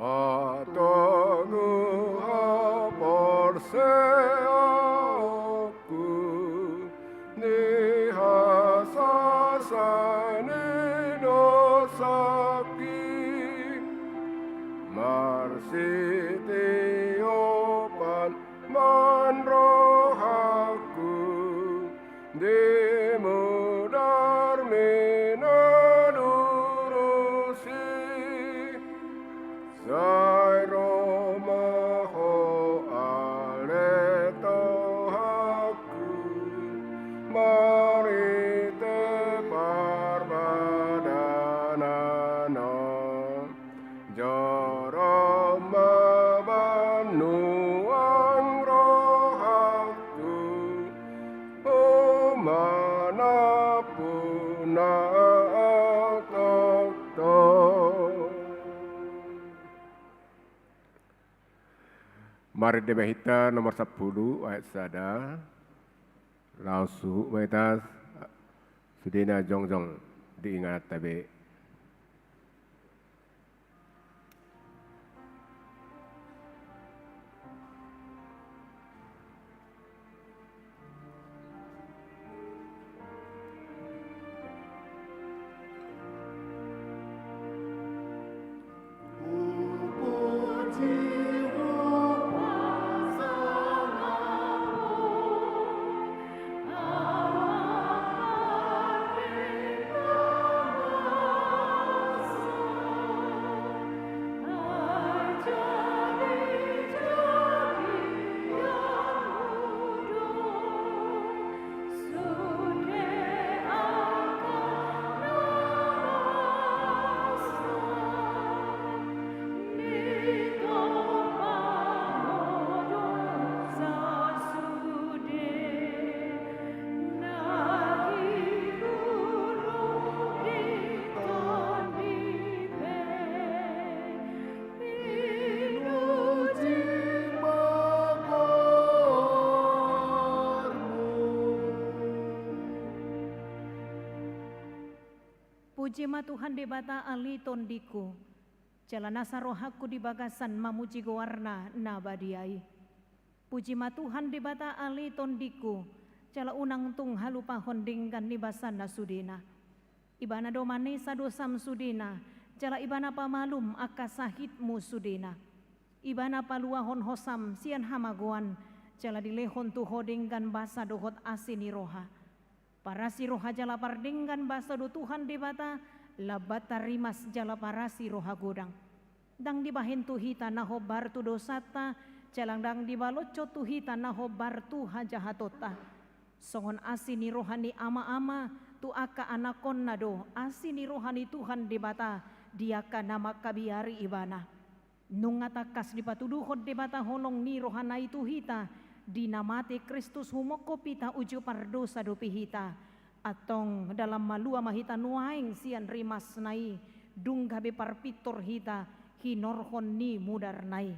Atoguha porseaku nihasasane dosaki marsitiopan manrohaku demudar minadurusi Sai Roma ho aletohaku marite parbadanano joroma banuang rohaku manapun atokto Mari debahita nomor 10 ayat sada lausu wetas sudina jongjong diingat tabe Puji ma Tuhan debata ali tondiku, jalana sarohaku di bagasan mamuji gowarna nabadiai. Puji ma Tuhan debata ali tondiku, jala unang tung halupa hondingkan ni basana sudina. Ibana domane sadosam sudina, jala ibana pamalum akasahitmu sudina. Ibana paluahon hosam sian hamagoan, jala dilehon tu hodingkan basa dohot asini roha. Parasi roha jala pardinggan basa do Tuhan debata labata rimas jala parasi roha godang. Dang dibahen tu hita naho bartu dosata jalang dang dibalocco tu hita naho bartu hajahatota. Songon asini rohani ama-ama tu aka anakon nado asini rohani Tuhan debata diaka nama kabiari ibana. Nungatakas dipatuduhod debata holong ni rohana itu hita dinamati Kristus humoko pita uju pardosa do pihita atong dalam malua mahita nuaing sian rimas nai dunggabe parpitor hita hinorhon ni mudar nai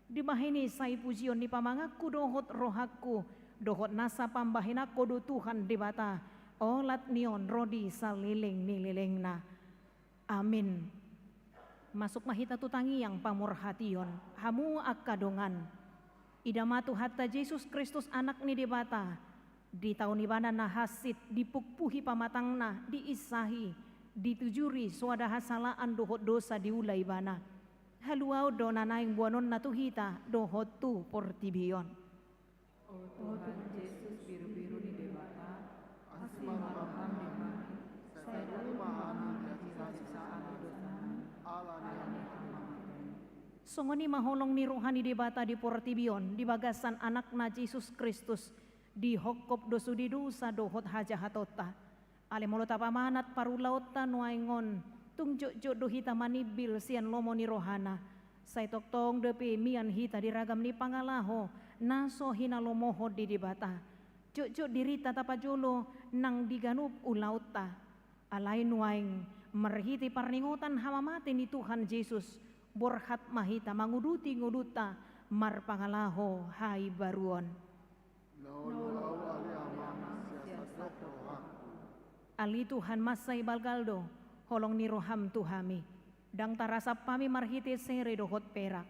dimahini sai pujion ni pamangaku dohot rohaku dohot nasa pambahinako do Tuhan debata olat nion rodi saliling nililingna amin. Masuk mahita tutangi yang pamurhation hamu akadongan idamatu hatta Yesus Kristus anak ni debata di tahun ibana nahasit dipukpuhi pamatangna diisahi ditujuri suada hasalaan dohot dosa diulai bana haluau dona naing buanon natuhita dohot tu portibion. Oh Tuhan Yesus biru-biru di debata asli marham di kami saya mahaman dan sisa-sisaan dosa alani Songoni maholong ni rohani debata di portibion di bagasan anak na Yesus Kristus di hokop dosudi dosa dohot hajahatota ale molota pamanat parulauta nuaingon tungjo-jo do hita manibil sian lomo ni rohana sai toktong depe mian hita diragam ni pangalaho naso hina lomoho di debata jo-jo dirita tapajolo nang diganup ulauta alai nuaing merhiti parningotan hamamate ni Tuhan Yesus borhat mahita manguduti nguduta mar pangalaho hai baruon. Ali Tuhan masai balgaldo holong ni roham Tuhami Dang tarasap pami marhiti sere dohot perak.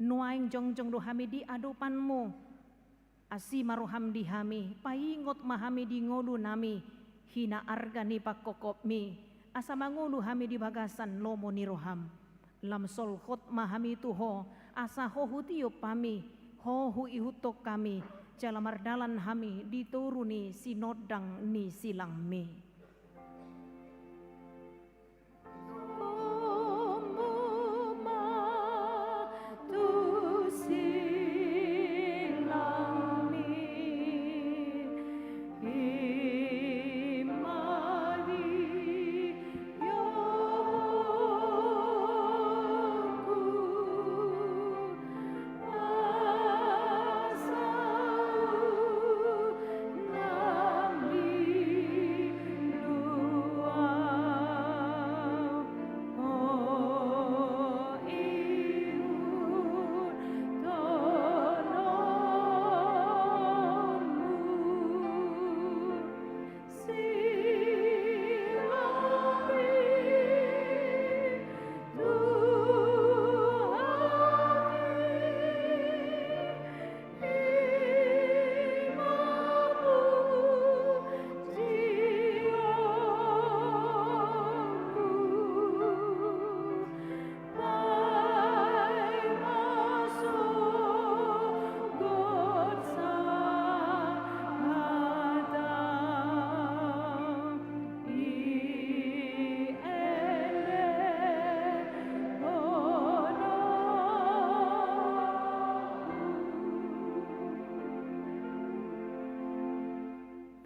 Nuaing jongjong dohami di adupanmu. Asi maruham di hami, paingot mahami di ngolu nami. Hina arga ni pakokop mi. Asa mangulu hami di bagasan lomo ni roham. Lam solhot mahami tuho, asa hohu tiup pami. Hohu ihutok kami, jalamardalan hami dituruni sinodang ni silang mi.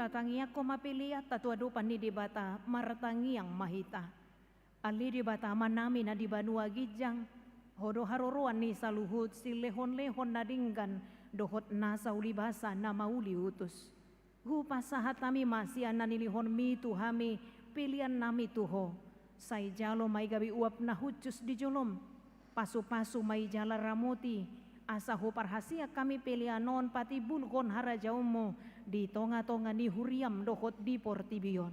Tatangi ako mapiliat tatuadupan ni dibata maratangi ang mahita. Ali dibata manami na dibanua gijang. Hodo haruruan ni saluhut si lehon-lehon na dinggan dohot nasa ulibasa na mauli utus. Hupasahat nami masya na nilihon mi tuhami pilihan nami tuho. Say jalo may gabi uap na hutjus di jolom. Pasu-pasu may jala ramoti. Asa huparhasia kami pilihanon pati bulgon harajau mo di tonga-tonga ni huriam dohot di portibion.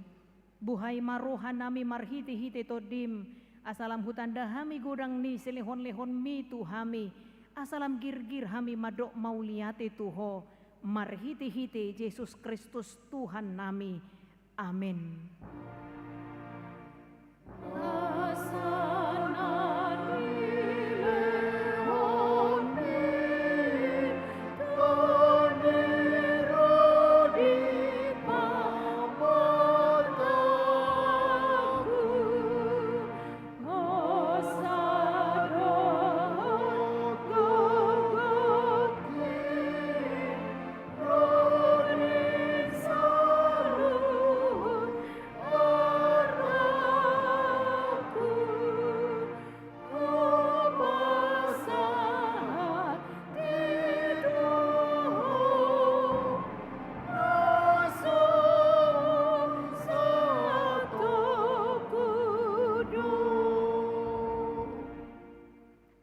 Buhay maruhan nami marhiti-hiti todim. Asalam hutan dahami gudang ni selehon-lehon mi tuhami. Asalam gir-gir hami madok mauliate tuho. Marhiti-hiti Yesus Kristus Tuhan nami. Amin.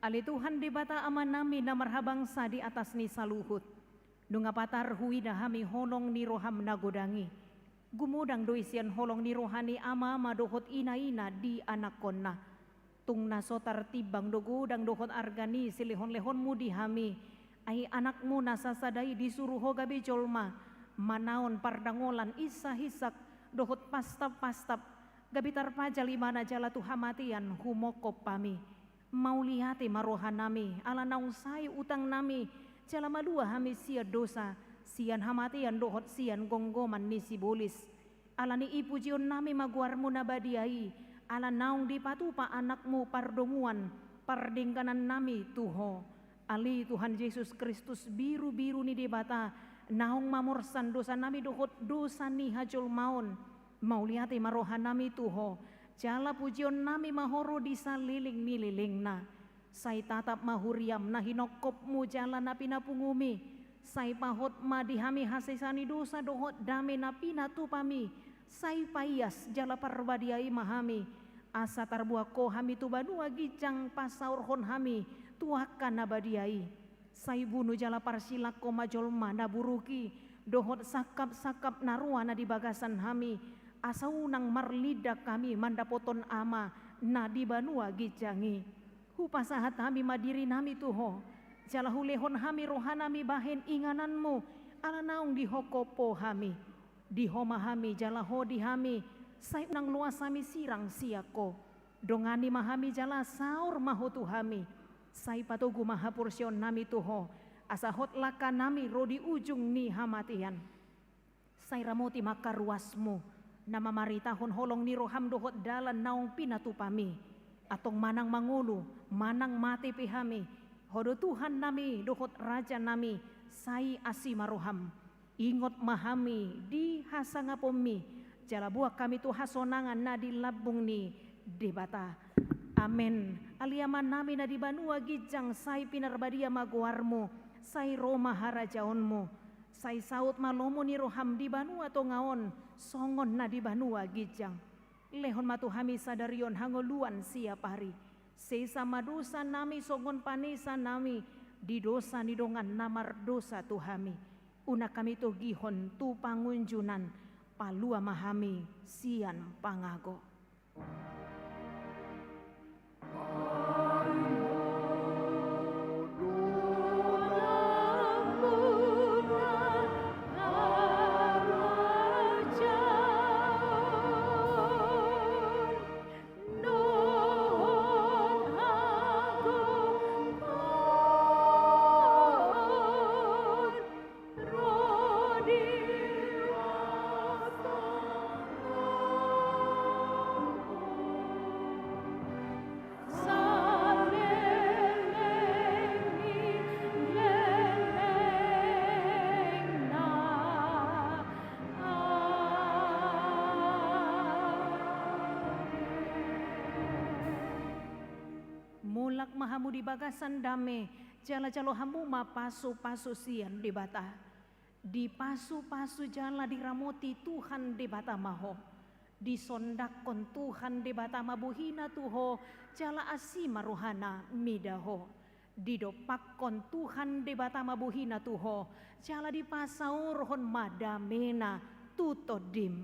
Ali Tuhan di bata aman nami na marhabangsa di atas ni saluhut. Nunga patar huida hami holong ni roham nagodangi. Gumudang doisian holong ni rohani ama dohot ina-ina di anak konna. Tung nasotar tibang dogudang dohot argani silihon-lehon mu di hami. Ay anakmu nasasadai disuruh gabi jolma. Manaon pardangolan isa hisak dohot pastap-pastap. Gabitar pajal imana jala tuhamatian humokop pami. Mau lihati marohan nami, ala naung say utang nami, jala malua hami sia dosa, sian hamatian dohot sian gonggoman ni sibulis. Ala ni ipujion nami maguarmu nabadiai, ala naung dipatupa anakmu pardonguan, pardingkanan nami tuho. Ali Tuhan Yesus Kristus biru-biru ni dibata, naung mamorsan dosa nami dohot dosa ni hajol maon, mau lihati marohan nami tuho. Jala pujion nami mahoro di saliling mililing na. Say tatap mahuriam na hinokop mu jala na pinapungumi. Say pahot ma dihami hasisani dosa dohot dame na pinatupami. Say payas jala parbadiai mahami. Asa tarbuah ko hami tubanua gijang pasaurhon hami tuakan nabadiai. Say bunuh jala parsilak ko majolma naburuki. Dohot sakap-sakap naruana di bagasan hami. Asa unang marlidak kami mandapoton ama na di banua gijangi. Hupasahat hami madiri nami tuho, jala hulehon hami rohanami bahen ingananmu, ala naung di hokopo hami, di homa hami jala hodi hami, say nang luas hami sirang siako, dongani mahami jala saur mahotu hami, say patogu mahapursyon nami tuho, asahot laka nami rodi ujung ni hamatian. Say ramoti makaruasmu, nama maritahon holong ni roham dohot dalan naung pinatupami, atong manang mangulu, manang mati pihami, hodo Tuhan nami dohot raja nami, say asimaroham, ingot mahami di hasangapomi, jala buak kami tu hasonangan na di labung ni debata. Amen. Aliaman nami na di banua gijang say pinarbadia maguarmu, say Roma harajaonmu, say saut malomo ni roham di banua to ngaon, songon na di banua gijang. Lehon matuhami sadarion hangoluan siap hari. Sesa madosa nami songon panesa nami, di dosa ni dongan namar dosa tuhami. Una kami to gihon tu pangunjunan, palua mahami sian pangago. Mulak mahamu di bagasan dame, jala jalo hamu ma pasu sian di bata. Di pasu jala diramoti Tuhan di bata maho. Disondakon Tuhan di bata mabuhina tuho, jala asima rohana midaho. Didopakon Tuhan di bata mabuhina tuho, jala dipasaur hon madamena tutodim.